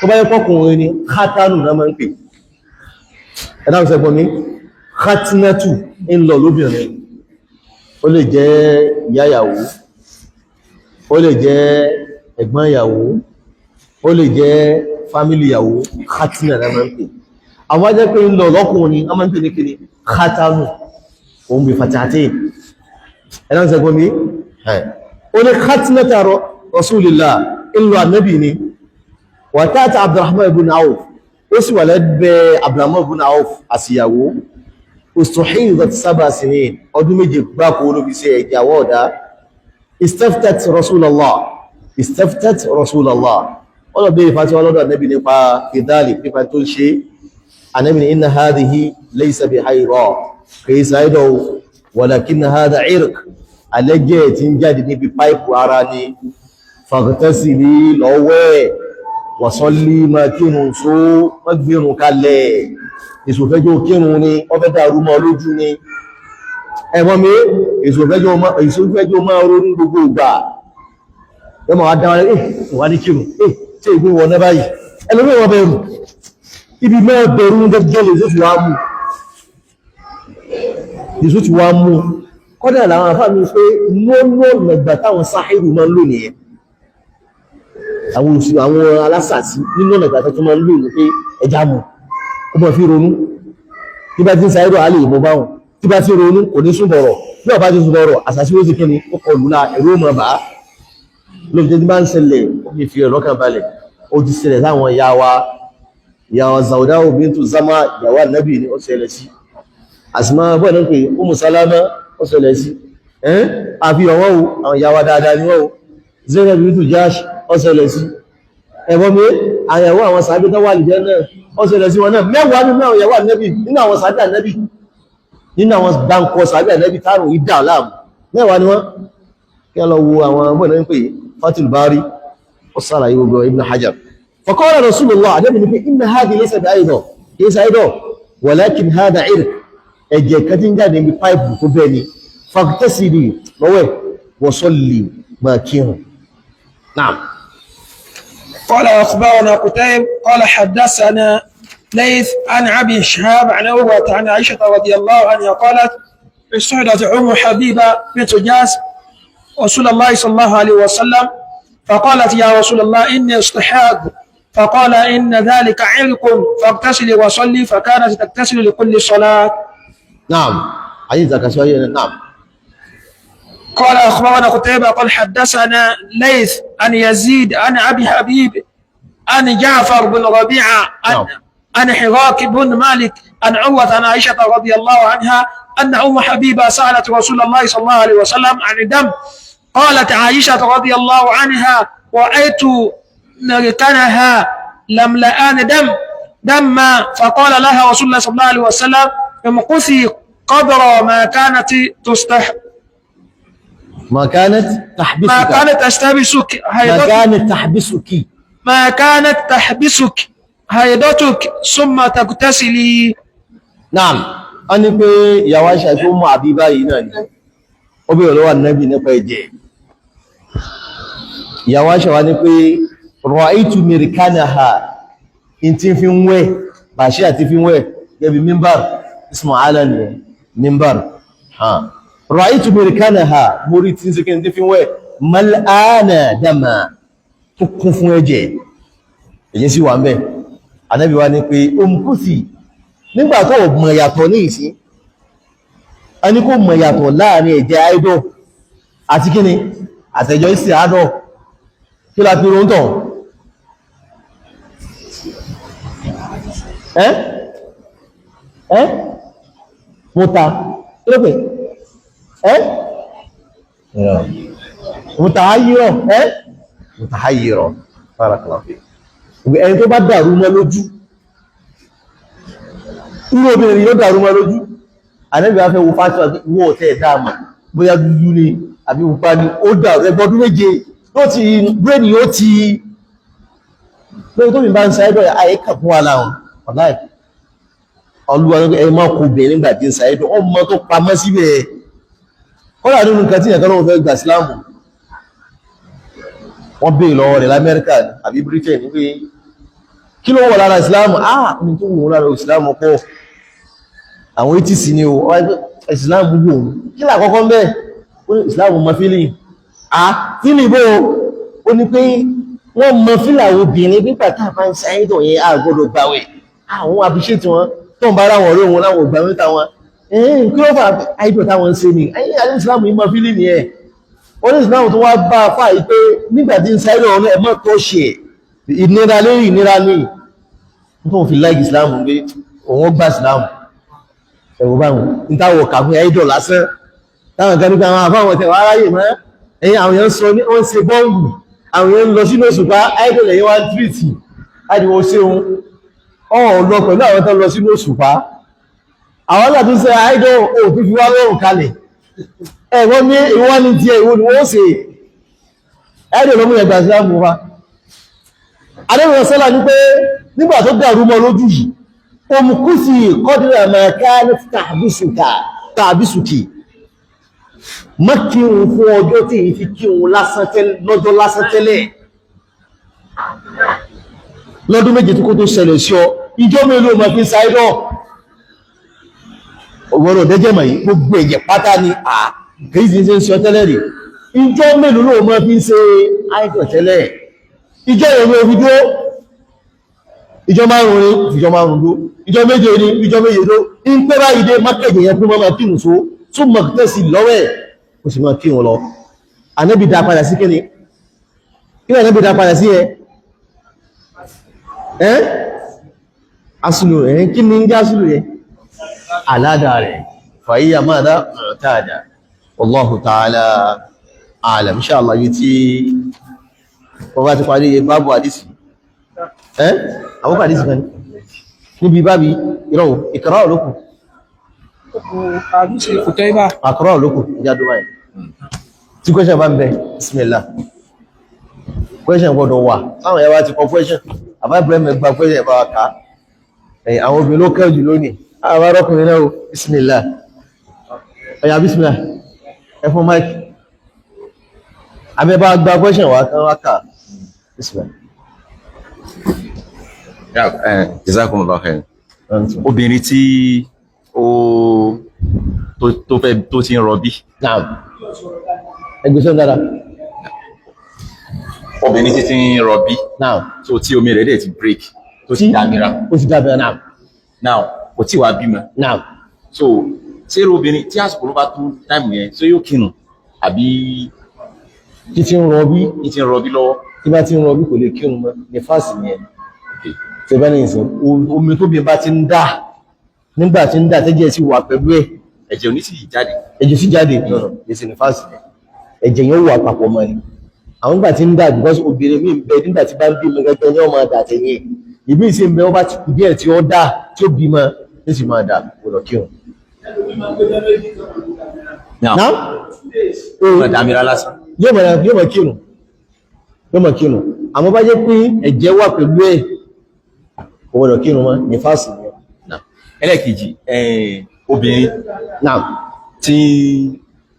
Speaker 1: طبعا يقولون إني ختانو نمان كي أنا أقول ختنة إن لو لبيوني ó lè jẹ́ ìyá ìyàwó ó lè jẹ́ ẹ̀gbọ́n ìyàwó ó lè jẹ́ fámílì ìyàwó khatina náà máa ń pè àwọn ajẹ́ pé ń lọ lọ́kùnrin a máa ń pè ní kiri khatanu òun bí fatahate ẹ̀nà ìsẹ̀gbọ́n mi ó ní khatinata Rasulillah ń lọ Ànábì ni wa tata Abdurrahman ibn Auf ó sì wà lẹ́gbẹ̀ẹ́ Abdurrahman ibn Auf àsìyàwó استحيضت 7 سنين ọdún méje gbáko ló fi ṣe ẹ̀jẹ̀ àwọ̀dá istaftat Rasulullah ọlọ́ bèèrè fàtí ọlọ́dọ̀ Ànábì nípa ìdálì pípa tó ṣe Ànábì ní inna hadhihi laysa bi hayra kìí sáyẹ́dọ̀ walakin hadha irq alẹ́jẹ́ tí ń jáde níbi páìpù ara ni faghtasili lọ́wẹ́ wa salli ma kírun só mọ́gbìrún kalẹ̀ ìṣòfẹ́jọ́ kírun ni ọfẹ́ dàrú mọ́ lójú ni ẹ̀mọ́ mi ìṣòfẹ́jọ́ máa ronú gbogbo ìgbà ẹmọ̀ wá dáwọn wà ní kírun tí ìgbé wọn náà báyìí ẹlòmí wọn bẹ̀rù ibi mẹ́ bẹ̀rù gẹ́gẹ́ lè tó ti wá mú kọ́dà làwọn àfáà mi pé lọ́nà lẹ́gbà táwọn sáhírù máa ń lò nìyẹn àwọn alásàtí nínú lẹ́gbà tó máa ń lò ní pé ẹja mú ó mọ̀ fi ronú tí bá ti ń sáhírù alẹ́ ìbọn báwọn tí bá ti ronú kò ní súnbọ̀rọ̀ bí ọba ti súnbọ̀rọ̀ àṣàṣí ó ti kí ni ó kọ lùlá ẹ̀rọ mọ̀ bá lóbi tí bá ń ṣẹlẹ̀ ó fi fi ọ̀rọ̀ kan balẹ̀ ó ti ṣẹlẹ̀ sáwọn ìyàwó Zawda bintu Zama ìyàwó Ànábì ni ó ṣẹlẹ̀ sí Asma bọ́ ní pé Umu Salama ó ṣẹlẹ̀ sí àfi ọwọ́ àwọn ìyàwó dáadáa ni wọ́n Zainab bintu Jahsh ó ṣẹlẹ̀ sí ẹ̀bọ́n mi àyàwó àwọn sàábé tó wà lìjẹ́ náà ó ṣẹlẹ̀ sí wọn náà mẹ́wàá nínú àwọn ìyàwó Ànábì nínú àwọn sàábé Ànábì nínú àwọn gbáǹkọ sàábé Ànábì tárùn ìdá láàmù mẹ́wàá ni wọ́n kí lọ wo àwọn bọ́ ní pé Fathul Bari ó sàlàyé gbogbo Ibn Hajar فقال رسول الله عليه إن هذه ليس بأيضا ليس أيضا ولكن هذا عرق ẹ̀jẹ̀ kan tí ń jáde ní páìpù tó bẹ́ẹ̀ ni fàkítẹ́sìlì lọ́wẹ́ wọ́sọ́lì máa kírùn náà.
Speaker 2: قال أخبرنا قتيب قال حدثنا ليث عن أبي شهاب عن عروة عن عائشة رضي الله عنها قالت استحدث أم حبيبة بنت جاس رسول الله صلى الله عليه وسلم فقالت يا رسول الله إني استحاض فقال إن ذلك عرق فاغتسلي وصلي فكانت تغتسل لكل صلاة.
Speaker 1: نعم عايزك شويه. نعم.
Speaker 2: قال أخبرنا قتيبة قال حدثنا ليث عن يزيد عن أبي حبيب عن جعفر بن ربيعة عن حراك بن مالك عن عروة عن عائشة رضي الله عنها أن أم حبيبة سألت رسول الله صلى الله عليه وسلم عن الدم قالت عائشة رضي الله عنها رأيت مركنها لملآن دما فقال لها رسول الله صلى الله عليه وسلم امقثي قدر ما كانت
Speaker 1: ما كانت تحبسك
Speaker 2: ما كانت تحبسك هيدتك ثم تغتسلي.
Speaker 1: نعم أنا في يواشا ثم عبيبا يناني أبي ولو النبي نفيجي يواشا وأنا في رأيت مركنها انتي في موي باشي أتي في موي يبي منبر اسمه علن منبر ها رأيت مركنها مريد سكن في موي ملآن دما تكون في وجه èyí sì wà ń bẹ̀ Ànábì wa ní pé omkúsì nígbà tó mọ̀ yàtọ̀ ní ìsìn a ní kó mọ̀ yàtọ̀ láàrin ẹ̀jẹ̀ àìdọ̀ àti kíni àtẹ̀jọ́ ìsìn àádọ́ kí la fi róńtọ̀ mọ́ta lópin mọ́ta ayírọ̀ mọ́ta ayírọ̀ farakallahu ẹni tó bá dàrú mọ́ lójú irú obìnrin yóò dàrú mọ́ lójú Ànábì afẹ́ wo fásitì wọ́n ọ̀tẹ́ ẹ̀dáàmà bóyá dúdú ni àbí pupa ni ó dàrú ẹgbọ́dún méje tó ti bírèdì yóò ti lórí tó mi bá ń sáyẹ́dọ̀ àyíkà fún wa láwọn ọ̀láì olúwa ẹ má kó bẹ̀rẹ̀ nígbà tí ń sáyẹ́dọ̀ ọmọ tó pamọ́ síbẹ̀ kọ́lá nínú nǹkan tí ìyàkan náà fẹ́ gbà sílámù wọ́n bèèrè lọ́wọ́ rẹ̀ l'Amẹ́ríkà àbí Britain wípé kí ló wọ̀ lára ìsìláàmù ní tó wọ̀ lára ìsìláàmù pọ̀ àwọn etí ni o ìsìláàmù gbogbo kí lákọ́kọ́ mẹ́ ìsìláàmù mọ́ fílì fílì bó o ní pé wọ́n mọ́ fílà obìnrin nígbà tá a bá ń sáyẹ́dọ̀ yẹn àgbọ̀dọ̀ gbàwẹ̀ àwọn àbíṣẹ́ tí wọ́n tó ń bá ráwọn ọ̀rẹ́ wọn láwọn ògbà mẹ́ta wọn kí ló fà áìdọ̀ táwọn ń ṣe ni ìsìláàmù yìí mọ́ fílì nìyẹn onísìláàmù tó wá bá fà yí pé nígbàtí ń sáyẹ́dọ̀ ọ̀nà ẹ̀mọ́ tó ṣe ìnira lérí ìnira ní tó fi láìkì ìsìláàmù pé òun gbà ìsìláàmù ẹ̀wọ̀ báwọn ń táwọ̀ kàfún ẹ̀ẹ́dọ̀ lásán táwọn kan nípa àwọn àfáwọn tẹ̀wọ̀ aráyè mọ́ ẹ̀yìn àwọn èèyàn sọ ní wọ́n ṣe bọ́ọ̀lù àwọn èèyàn lọ sínú òṣùpá ẹ̀ẹ́dọ̀ lẹ́yìn wá tírìtì láìdíwọ́ sí ohun ọ̀hún lọ pẹ̀lú àwọn tó lọ sínú òṣùpá àwọn náà tún ṣe ẹ̀ẹ́dọ̀ òfin fi wá lọ́rùn kalẹ̀ ẹ̀wọ́n ní ìwọ́n ní tí ẹ̀wọ́n ni wọ́n ṣe ẹ̀rẹ̀ lọ́mú ẹgbà ìsìlámù wa adẹ́wọ̀n sọ́lá ní pé nígbà tó dàrú mọ́ lójú yìí omukúsì kọ́dìrà mẹ́ká ní tàbísùkì mọ́kíhun fún ọjọ́ tí yìí fi kíhun lọ́jọ́ lásán tẹ́lẹ̀ lọ́dún méje tó kó tó ṣẹlẹ̀ sí ọ ìjọ mélòó ma fi ṣáídọ̀ ọgbọ̀rọ̀ dẹ́jẹ̀mọ̀ yìí gbogbo ẹ̀jẹ̀ pátá ni kìí ṣe ń ṣe ọtẹ́lẹ̀ rí ìjọ mélòó ló ma fi ṣe àìdọ̀ tẹ́lẹ̀ ìjọ ìrìn òfìdó ìjọ márùn-ún ní ìjọ márùn-ún dó ìjọ méje ní ìjọ méje dó ń pẹ́ báyìí dé mákẹ̀jẹ̀ yẹn fún mọ́mọ́ kírun so tó mọ̀ tẹ́sí lọ́wẹ́ kò sì mọ́ kírun lọ Ànábì dá padà sí kíni kí ni Ànábì dá padà sí asùlù kí ni ń jẹ́ asùlù yẹ aládà rẹ̀ fàíyà máa dá mọ̀tàdà wallahu ta'ala a'lam inshallah yìí tí wọ́n bá ti parí bábù àdísì àwọn àdísì kan níbi bábi ìrọ̀wò ìkàrà olókù àkàrà olókù ìjádó báyìí tí question bá ń bẹ bismillah question gbọdọ̀ wà táwọn ẹwà ti kọ question àbábẹ̀rẹ̀ gba question bá ká àwọn obìnrin ló kẹ́jù lónìí àwọn arọ́kùnrin náà bismillah ẹ̀yà bismillah ẹfún mike abẹ́bá gba question wà kan wákà bismillah.
Speaker 3: Jazakumullahu khairan. Obìnrin tí tó ti ń rọbí.
Speaker 1: Naam. Ẹgbẹ́sọ́ dára.
Speaker 3: Obìnrin tí ti ń rọbí.
Speaker 1: Naam.
Speaker 3: So tí omi rẹ̀ dẹ̀ ti break. Tó ti dámira.
Speaker 1: Ó ti dábẹ̀ naam.
Speaker 3: Now, kò tí wàá bímọ.
Speaker 1: Naam.
Speaker 3: So, ṣé obìnrin tí àsìkò ló bá tó táìmù yẹn, ṣé yóò kírun? Àbí
Speaker 1: Tí ti ń rọbí.
Speaker 3: Tí ti ń rọbí lọ́wọ́.
Speaker 1: Tí bá ti ń rọbí kò lè kírun mọ́, ní fásì yẹn. Ṣé bá ní ìsìn, omi tó bí bá ti ń dà, nígbà tí ń dà tẹ́jẹ̀ sí wà pẹ̀lú ẹ̀.
Speaker 3: Ẹ̀jẹ̀ ò ní sì jáde.
Speaker 1: Ẹ̀jẹ̀ sí jáde lọ́nà, èsì ní fásì yẹn. Ẹ̀jẹ̀ yẹn wà papọ̀ mọ́ ni. Àwọn nígbà tí ń dà, because obìnrin mi ń bẹ nígbà tí bá ń bímọ gẹ́gẹ́ ní ọmọ àdà tẹ̀yìn. Ìbí ìsìn ń bẹ ọba ti kù díẹ̀ tí ó dà, tí ó bímọ, ní sì máa dà, kò lọ kírun. Náà?
Speaker 3: Dámira lásán.
Speaker 1: Yóò mọ̀ kírun. Yóò mọ̀ kírun. Àmọ́ bá jẹ́ pé ẹ̀jẹ̀ wà pẹ̀lú ẹ̀, kò gbọdọ̀ kírun mọ́ ní fásì yẹn.
Speaker 3: Ẹlẹ́ẹ̀kejì, obìnrin
Speaker 1: Náà.
Speaker 3: tí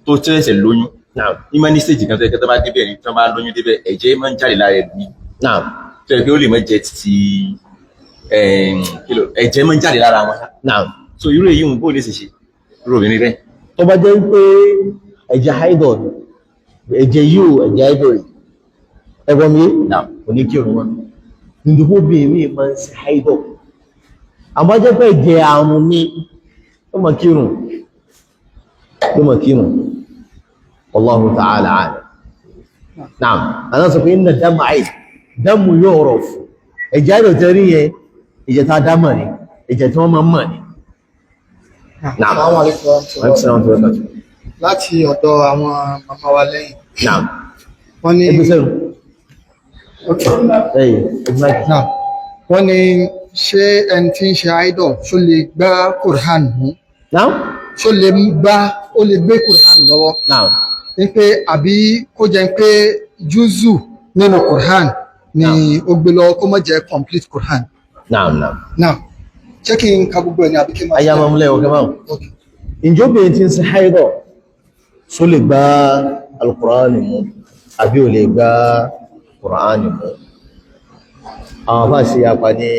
Speaker 3: tó tẹ́lẹ̀sẹ̀ lóyún.
Speaker 1: Náà.
Speaker 3: Ní máa ní stage kan tó yẹ kí tó bá débẹ̀ ní tó bá lóyún débẹ̀ ẹ̀jẹ̀ máa ń jáde lára ẹ̀ ní.
Speaker 1: Náà.
Speaker 3: Tó yẹ kí ó lè máa jẹ títí ẹ̀jẹ̀ máa ń jáde lára wọn.
Speaker 1: Náà.
Speaker 3: So irú èyí ń bó lè ṣe irú obìnrin rẹ̀.
Speaker 1: Tó bá jẹ́ pé ẹ̀jẹ̀ haidọ̀ ẹ̀jẹ̀ yóò ẹ̀jẹ̀ haidọ̀ rẹ̀ ẹgbọ́n mi kò ní kírun wọn. Nìdúgbò bí mi máa ń ṣe haidọ̀. Àmọ́ jẹ́ pé ẹ̀jẹ̀ àrùn ni ó mọ̀ kírun. Ó mọ̀ kírun. Wallahu ta'ala a'lam. Naam. Àná sọ pé inna dama haid. Damu yu'raf. Ẹ̀jẹ̀ haidọ̀ tẹ́rí yẹn ẹ̀jẹ̀ tá a dá mọ̀ ni. Ẹ̀jẹ̀ tí wọ́n máa ń mọ̀ ni. Naam.
Speaker 4: Láti ọ̀dọ̀ àwọn màmá wa lẹ́yìn.
Speaker 1: Naam.
Speaker 4: Wọ́n ní
Speaker 1: Naam.
Speaker 4: Wọ́n ní ṣé ẹni tí ń ṣe idol ṣó lè gbá Qur'an mú?
Speaker 1: Naam.
Speaker 4: Ṣó lè gbé Qur'an lọ́wọ́?
Speaker 1: Naam.
Speaker 4: Ní pé àbí kó jẹ́ pé júzù nínú Qur'an ni ó gbé lọ kó má jẹ́ complete Qur'an.
Speaker 1: Naam. Naam.
Speaker 4: Now, ṣé kí n ka gbogbo ẹ̀ ní àbí kí n máa
Speaker 1: Ayá máa múlẹ̀ ọ̀gá máa. Ǹjẹ́ obìnrin tí ń ṣe haidọ̀ ṣó lè gbá al-Qur'ani mú àbí ò lè gbá Qur'ani mú? Àwọn afá ṣe apá ní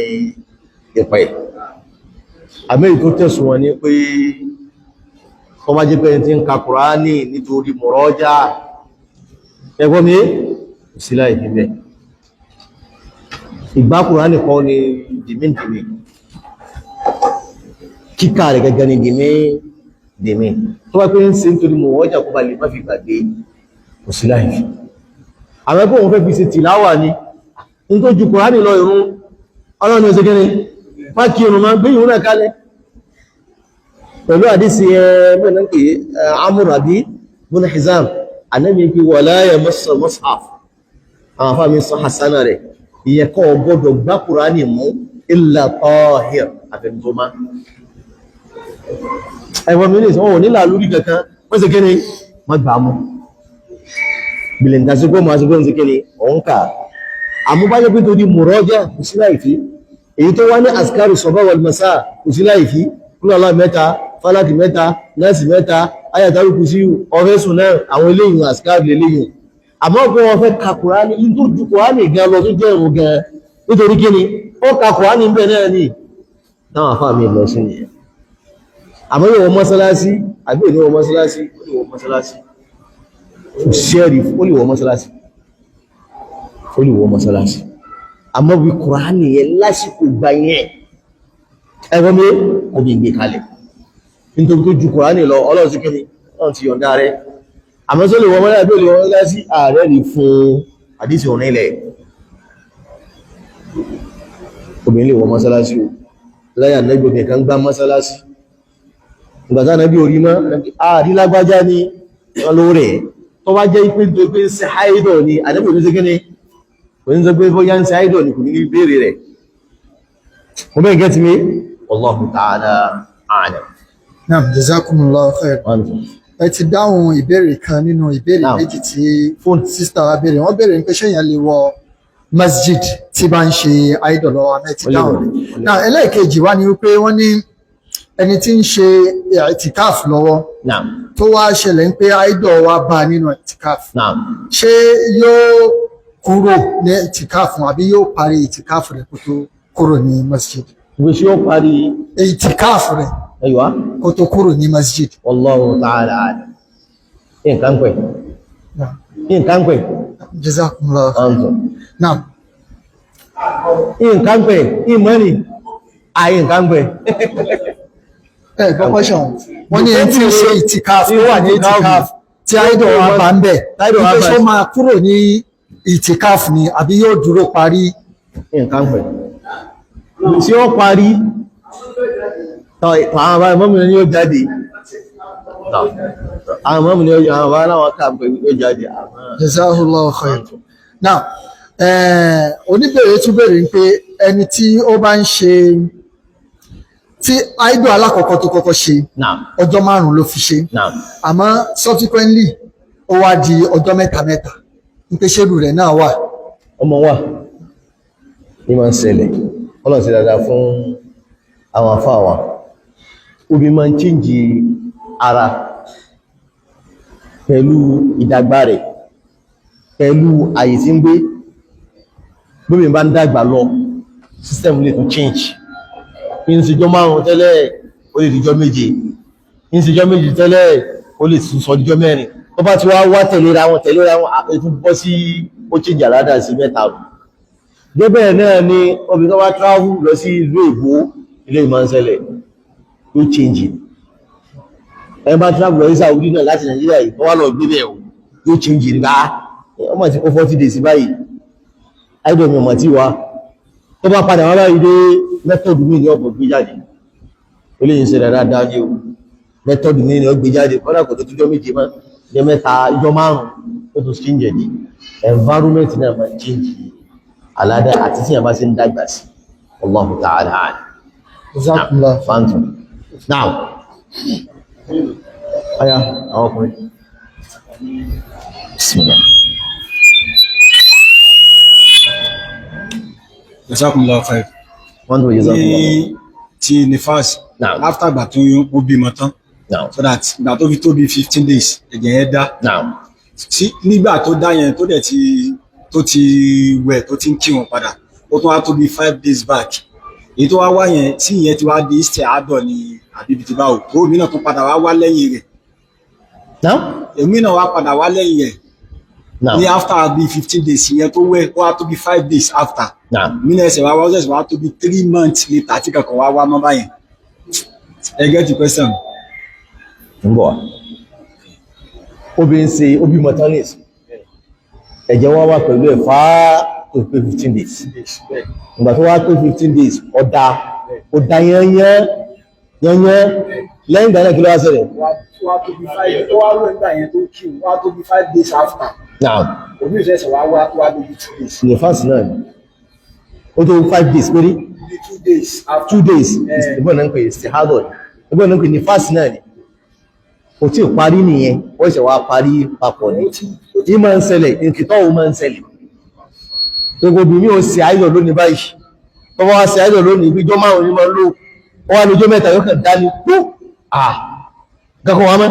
Speaker 1: ìpẹ́. Àmẹ́rì tó tẹ̀sùn wọn ní pé kọ́ má jẹ́ pé tí ń ka Qur'ani nítorí mọ̀rọ́jà ẹgbọ́n mi kò sí láì níbẹ̀. Ìgbá Qur'ani kọ́ ni dìmíǹdìmí. Kíkà rẹ̀ gẹ́gẹ́ ni dìmí. Tó bá pé ń ṣe nítorí mọ̀rọ́jà kó bá lè má fi gbàgbé kò sí láì fi. Àwọn ẹgbẹ́ òun fẹ́ fi ṣe tìláwà ni ní tó ju Kùránì lọ ìrun ọlọ́ni ọ̀sẹ̀ kẹ́ni má kí irun máa gbé ìrun náà kalẹ̀ pẹ̀lú àdísì mẹ́rin pé Amr àbí ibn Hizam Ànábì pé wala yamassa mushaf àwọn afáàmì sọ hasana rẹ̀ ìyẹ̀kọ́ gbọ́dọ̀ gbá Kùránì mú illa tahir àfẹ́ntọ́má ẹ̀wọ̀n mi ní ìsọ́wọ̀n nílà lórí kankan wọ́n sì kẹ́ni má gbà mú bìlẹ̀ntàsíkò máa sí gbọ́n sí kẹ́ni ọ̀nkà àmúbájẹ́ pé tó di mùrọ́jà kò sí láìfí èyí tó wá ní askaru sọ̀bá wal masa kò sí láìfí kúrò Allah mẹ́ta fálákì mẹ́ta nẹ́ẹ̀sì mẹ́ta ayàtàrí kù sí ọ̀rẹ́sùn náà àwọn eléyìn askaru eléyìn àmọ́ pé wọ́n fẹ́ ka Kùránì ìdú ju Kùránì gan lọ tó jẹ́ ìrun gan nítorí kí ni ó ka Kùránì ń bẹ̀ náà ní táwọn àfáà mi lọ sí nìyẹn àmọ́ yóò wọ mọ́sálásí àbí ìlú wọ mọ́sálásí ó lè wọ mọ́sálásí kò ṣẹ́rì ó lè wọ mọ́sálásí ó lè wọ mọ́sálásí àmọ́ bí Kùránì yẹn lásìkò gbà yẹn ẹgbọ́n mi kò bí gbé kalẹ̀ nítorí tó ju Kùránì lọ Ọlọ́run sí kí ni Ọlọ́run ti yọ̀ǹda rẹ̀ àmọ́ só lè wọ mọ́lá bí ó lè wọ́n lá sí ààrẹ rí fún àdísì ọ̀nà ilẹ̀ obìnrin lè wọ mọ́sálásí o láyà nẹ́bí obìnrin kan gbá mọ́sálásí ìgbàtà nẹ́bí orí mọ́ ààrí lágbájá ní ọlọ́rẹ̀ tó bá jẹ́ ipé tó pé sí haidọ̀ ni àdẹ́bí orí sí kíní kò ní sọ pé bóyá ń sí haidọ̀ ni kò ní béèrè rẹ̀ mo bẹ́ẹ̀ gẹ́tì mi wallahu ta'ala a'lam.
Speaker 4: Naam, jazakumullahu khair. Ẹ ti dáhùn ìbéèrè kan nínú ìbéèrè méjì tí fóònù sísítà wa béèrè wọ́n béèrè pé ṣéyàn lè wọ masjid tí bá ń ṣe idol lọ́wọ́ amẹ́ ti dáhùn rẹ̀. Náà ẹlẹ́ẹ̀kejì wá ní wípé wọ́n ní ẹni tí ń ṣe ìtìkáf lọ́wọ́ tó wá ṣẹlẹ̀ ń pé idol wa bá nínú ìtìkáf ṣé yóò kúrò ní ìtìkáf àbí yóò parí ìtìkáf rẹ̀ kó tó kúrò ní masjid?
Speaker 1: Ìwé ṣé ó parí
Speaker 4: ìtìkáf rẹ̀
Speaker 1: ẹ̀yọ́
Speaker 4: kó tó kúrò ní masjid.
Speaker 1: Wallahu ta'ala a'lam. Nǹkan pẹ̀. Nǹkan pẹ̀.
Speaker 4: Jazakumullahu khairan. Naam.
Speaker 1: Nǹkan pẹ̀. Ìmọ̀ni. Àyè nǹkan pẹ̀.
Speaker 4: Gbọ́ question. Wọ́n ní ẹni tí ń ṣe ìtìkáf tó wà ní ìtìkáf tí idol wa bá ń bẹ̀. Wípé ṣó máa kúrò ní ìtìkáf ni àbí yóò dúró parí?
Speaker 1: Nǹkan pẹ̀. Tí ó parí àwọn bá mọ́mìnà ní ó jáde àwọn mọ́mìnà àwọn bá láwọn káàkiri ó jáde.
Speaker 4: Jazakallahu khair. Now oníbèrè tún bèrè ń pé ẹni tí ó bá ń ṣe tí idol alákọ̀ọ́kọ́ tó kọ́kọ́ ṣe ọjọ́ 5 ló fi ṣe àmọ́ subsequently ó wá di ọjọ́ 3 ń pé ṣérù rẹ̀ náà wà.
Speaker 1: ọmọ wà ní máa ń ṣẹlẹ̀ ọlọ́run sí dáadáa fún àwọn afáwà obi máa ń chíǹjì ara pẹ̀lú ìdàgbà rẹ̀ pẹ̀lú àyè tí ń gbé bóbi bá ń dàgbà lọ system lè tún change in síjọ́ 5 tẹ́lẹ̀ ó lè díjọ́ 7 in síjọ́ 7 tẹ́lẹ̀ ó lè sọ díjọ́ 4 tó bá ti wá tẹ̀léra wọn ètò bọ́ sí ó change àládà sí 3 gẹ́bẹ̀ náà ni obi tó bá travel lọ sí ìlú Èkó ilé ìmọ̀ ń ṣẹlẹ̀ yóò change ẹ bá travel lọ sí Saudi náà láti Nàìjíríà yìí wọ́n wá lọ gbé bẹ́ẹ̀ yóò change nígbà ọmọ tí kó 40 days báyìí idol mi ọmọ tí wá tó bá padà wá báyìí dé mẹ́tọ̀dù mi ní ọ̀pọ̀ gbé jáde ó lè ṣe dáadáa ní o mẹ́tọ̀dù mi ní ọ gbé jáde kọ́dà kò tó túnjọ́ 7 mọ́ jẹ́ 3 ìjọ 5 ó tó change ní environment náà máa change aládá àti tí a bá ṣe ń dàgbà sí Allahu ta'ala a'lam. Now, aya àwọn ọkùnrin bismillah.
Speaker 5: Jazakumullahu khair.
Speaker 1: Wọ́n tó jazakumullahu.
Speaker 5: Ti nifas after ìgbà tó ó bímọ tán so that ìgbà tó fi tó bí 15 days ẹ̀jẹ̀ yẹn dá nígbà tó dá yẹn tó ti wẹ̀ tó ti ń kí wọn padà ó tún wá tó bí 5 days back èyí tó wá wá yẹn sí ìyẹn ti wá di ìsẹ̀ àádọ́ ni àbíbi ti bá ò tó èmi náà tó padà wá lẹ́yìn rẹ̀ èmi náà wá padà wá lẹ́yìn rẹ̀ ní after bí 15 days ìyẹn tó wẹ̀ ó wá tó bí 5 days after mi náà ẹsẹ̀ wá ọ̀sẹ̀ wá tó bí 3 months later tí kankan wá mọ́ báyẹn ẹ get the question.
Speaker 1: ń bọ̀ obìnrin ṣe obi mọ̀tánìsì ẹ̀jẹ̀ wọ́n wá pẹ̀lú ẹ̀ fàá tó pé 15 days ìgbà tó wá pé 15 days ọ̀dá yẹnyẹn lẹ́yìn ìgbà náà kí ló wá ṣẹlẹ̀
Speaker 5: wá tó bí 5 ó wá wẹ̀ nígbà yẹn tó kí wá tó bí 5 days after òbí ìṣẹ̀ṣẹ̀ wá lóbi 2 days
Speaker 1: ní fásitì náà ni ó tó 5 days péré 2 days ìbọn náà ń pè istihadọ̀ ìbọn náà ń pè ní fásitì náà ni kò tí ì parí nìyẹn ó ṣe wá parí papọ̀ ní í máa ń ṣẹlẹ̀ ìkìtọ́ ò máa ń ṣẹlẹ̀ gbogbo bí mi ò ṣe àìdọ̀ lónìí báyìí tó bá wá ṣe àìdọ̀ lónìí ìjọ 5 ní máa ń lò ó wá lójó 3 yóò kàn dání tó kankan wá mọ́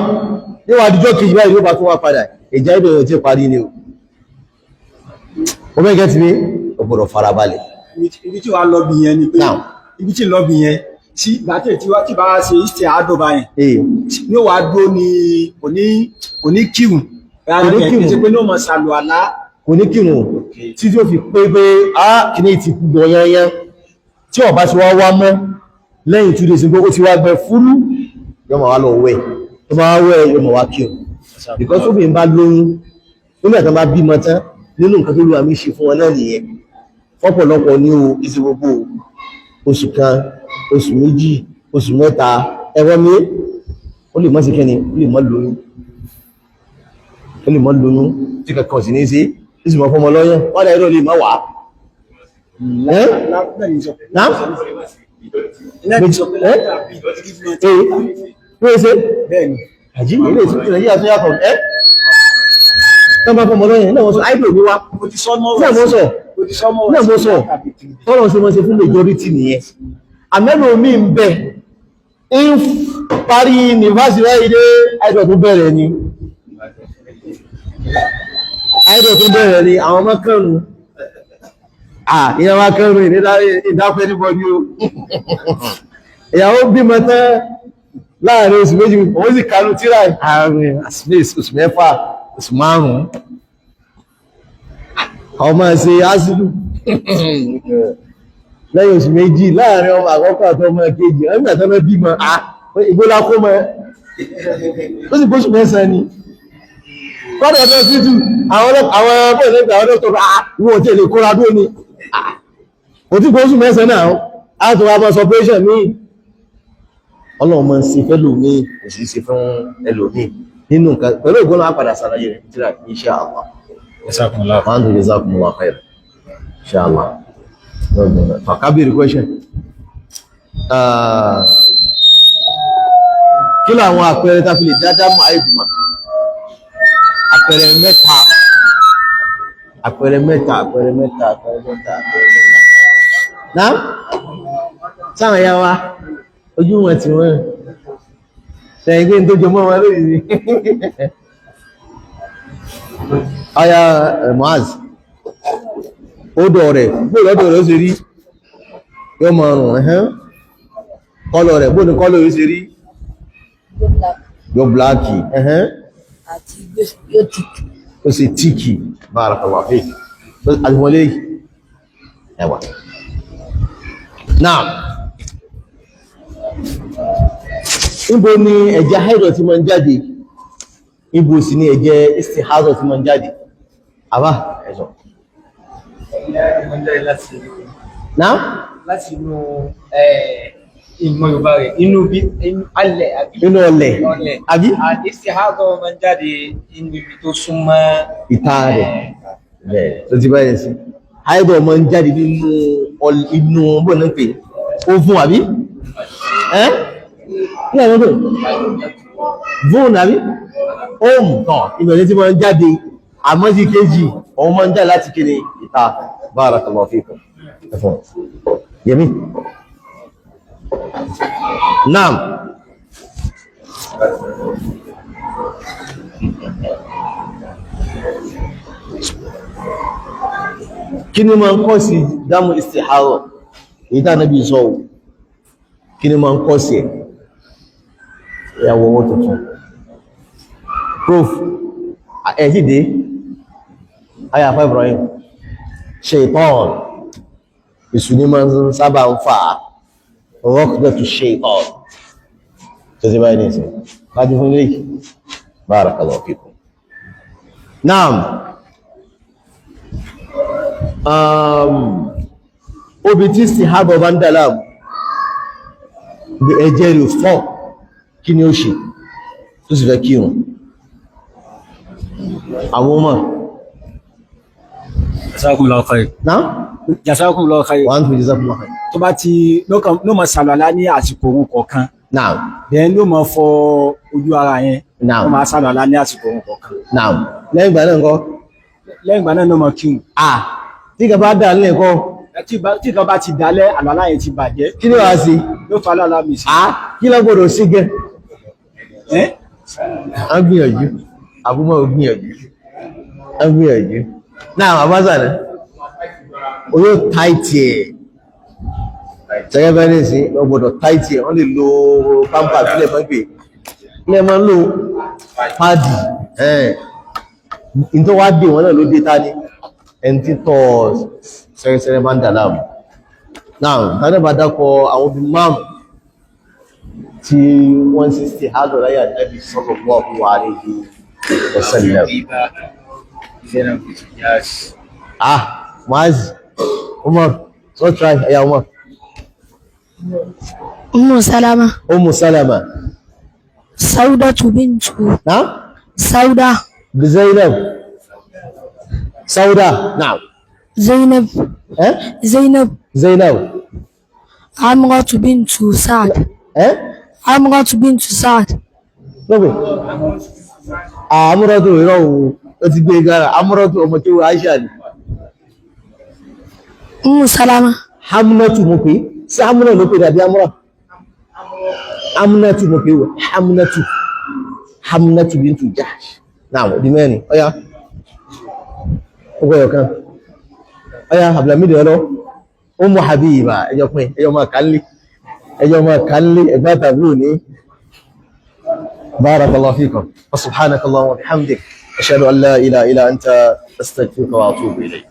Speaker 1: níwọ̀n àdíjọ́ kejì báyìí ló bá tún wá padà ìjà àìdọ̀ yóò tí ì parí ni o ó bẹ́ẹ̀ gẹ́tì mi ó gbọ́dọ̀ farabalẹ̀.
Speaker 5: Ibi tí wàá lọ bí yẹn ni pé ibi tí lọ bí yẹn tí bàtẹ́ tí bá ṣe ìṣe àádọ́ba yẹn ní ó wàá dúró ní òní kírun kí pé ní ó mọ̀ sàlù àlá
Speaker 1: kò ní kírun tí ó fi pé kí ní ti gbọ̀ yanyan tí ó bá ti wá mọ́ lẹ́yìn 2 days ó ti wá gbẹ fúrú yọmọ wá lọ wẹ̀ tó máa wẹ̀ yọmọ wá kírun because ó bí n bá lóyún nígbà tó bá bímọ tán nínú nǹkan tó lùwà mí ṣe fún wọn náà nìyẹn fọ́pọ̀lọpọ̀ ní o ìsìn gbogbo oṣù kan oṣù méjì oṣù mẹ́ta ẹ̀wọ́n mi ó lè mọ́ sí kẹ́ni ó lè mọ́ lóyún tí kankan sí ní sí ìsìn mọ́ fọmọ lọ́yàn wọ́n dá ẹ̀rọ lè má wà àjí ilé ìsìnkú Nàìjíríà tó yàtọ̀ tán bá fọmọ lọ́yàn náà wọ́n sọ àìdò ní wá náà mọ́ sọ tọ́lọ̀ sí wọ́n ṣe fún majority nìyẹn àmẹ́lò mi ń bẹ̀ ń parí university rẹ̀ ilé àìdò tó bẹ̀rẹ̀ ni àwọn mọ́kànlù ìyàwó akẹ́rù ìdápẹ́ níbọ̀ ní o ìyàwó bímọ tán láàrin oṣù méjì òun sì kánú tíra àárín oṣù mẹ́fà oṣù márùn-ún ọmọ ṣe ásìlù lẹ́yìn oṣù méjì láàrin ọmọ àkọ́kọ́ àti ọmọ kejì ọmọ àtọ́mọ bímọ ìgbólá kó mọ́ ó sì bóṣù mẹ́sàn ni kọ́dọ̀ ọ̀dọ́ sí jù àwọn ọmọ ìlẹ́gbẹ̀ àwọn ọ̀dọ́ ìwọ̀n tí èlè kóra dó ni kò tí bóṣù mẹ́sàn náà á tó wá bọ́ sọpẹ́ṣẹ̀ míì ọlọ́run máa ń ṣe fẹ́lòmíì kò sì ṣe fún ẹlòmíì nínú nǹkan pẹ̀lú ìgbóná àpàdà sàlàyé rẹ̀ tíra insha Allah. Jazakumullahu khayr. Insha Allah. Kabir question. Kí làwọn àpẹẹrẹ tá fi lè dáadáa mọ̀ àìbùmọ̀? Àpẹẹrẹ mẹ́ta. Náà? Sáwọn ya wa, ojú wọn ti wọ́n. Ṣẹ̀yìn gbé ń tó jọ mọ́ wọn lórí ni. Aya Muaz, ó dọ̀ rẹ̀, bóòlọ́dọ̀ rẹ̀ ó ṣe rí, yóò mọ̀ ọ̀rùn ẹ̀hẹ́n, kọ́lọ̀ rẹ̀, bóòlù kọ́lọ̀ yóò ṣe rí, yóò bláàkì ẹ̀hẹ́n, ó ṣe tíkì, barakallahu fik, àtìwọlé ẹwà. Náà, níbo ni ẹ̀jẹ̀ haidọ̀ ti máa ń jáde? Ibo sì ni ẹ̀jẹ̀ istihadọ̀ tí ma ń jáde àbá ẹ̀sọ̀ náà
Speaker 6: láti inú ìmọ̀ Yorùbá rẹ̀ inú ọlẹ̀ àbí istihadọ̀ ma ń jáde inú ibi tó súnmọ́
Speaker 1: ìta rẹ̀ tó ti báyẹ̀ sí haidọ̀ ma ń jáde nínú bọ́ọ̀nà pé ó fún àbí kí àwọn tó vóòn àbí ohun tán ìbẹ̀rẹ̀ tí wọ́n jáde àmọ́ sí kéjì ọmọ máa ń jáde láti kéré ìta barakallahu fikum ẹ̀fọ́n yẹmí naam kí ni máa ń kọ́ sí dámù istihara èyí tá Nábì sọ kí ni máa ń kọ́ sí ìyàwó owó tuntun proof ẹ̀sìdé ayàfà Ibrahim shaitan ìsúní máa ń sábà ń fa rọ́kùdẹ̀tù shaitan tó ti báyìí nìsìn kájú fún ilé barakallahu fikum. Naam obi tí istihaba bá ń dà láàmú ẹ̀jẹ̀ rẹ̀ fọ́ kí ni ó ṣe tó sì fẹ́ kírun àwọn ọmọ
Speaker 5: jazakumullahu khair
Speaker 1: náà
Speaker 5: jazakumullahu khair
Speaker 1: wọ́n tó jazakumullahu khair
Speaker 5: tó bá ti ló mọ̀ sàlọ́lá ní àsìkò òun kọ̀ọ̀kan
Speaker 1: náà
Speaker 5: then ló mọ̀ fọ ojú ara yẹn
Speaker 1: náà
Speaker 5: ló mọ̀ sàlọ́lá ní àsìkò òun kọ̀ọ̀kan
Speaker 1: náà lẹ́yìn ìgbà náà ńkọ́
Speaker 5: lẹ́yìn ìgbà náà ló mọ̀ kírun
Speaker 1: tí kan bá dà nílẹ̀ kọ́
Speaker 5: tí kan bá ti dalẹ̀ àlọ́lá yẹn ti bàjẹ́
Speaker 1: kí ni wàá sí
Speaker 5: ló fa àlọ́lá mi sí
Speaker 1: kí ló gbọ́dọ̀ sí gẹ́ a gbìyànjú àbúmọ̀ gbìyànjú náà àbáṣà náà oyó táìtì ẹ̀ tẹ́gẹ́ bẹ́ẹ̀ ní sí ọgbọ̀dọ̀ táìtì ẹ̀ wọ́n lè lo pampa sílẹ̀ fún pé ilẹ̀ máa ń lo páàdì ní tó wá dé wọn náà ló dé ta ní ẹni tí tọ́ sẹ́rẹ́sẹ́rẹ́ máa ń dà láàmú náà tánà bá dákọ̀ àwọn obìnrin márùn tí wọ́n sì ṣe hádọ̀ láyà Nabi sallallahu alaihi wasallam. Muaz, Umar, so try, ya Umar. Ummu Salama.
Speaker 7: Saudatu bintu.
Speaker 1: Na'am?
Speaker 7: Sauda.
Speaker 1: Zainab. Sauda, na'am.
Speaker 7: Zainab. Zainab.
Speaker 1: Zainab.
Speaker 7: Amratu bintu Sa'd. Amratu bintu Sa'd.
Speaker 1: Lọ́gbẹ̀. Amratu ìrọ̀ ó ti gbé gara. Amratu ọmọ tí ó Aisha ni.
Speaker 7: Ummu Salama.
Speaker 1: Hamnatu mo pé. Sí Hamna ló pé dàbí Amra. Hamnatu mo pé wẹ̀. Hamnatu. Hamnatu bintu Jahsh. Náà di mẹ́rin. Ọya. Ó gbọ́yọ̀ kan. Ọya Abdulhamid ọlọ́. Ummu Habiba. Ẹjọ́ pín. Ẹjọ́ máa kálí. Ẹjọ́ máa kálí. Ẹgbẹ́ tàbí ní. بارك الله فيكم وسبحانك اللهم وبحمدك أشهد أن لا إله إلا أنت أستغفرك وأتوب إليك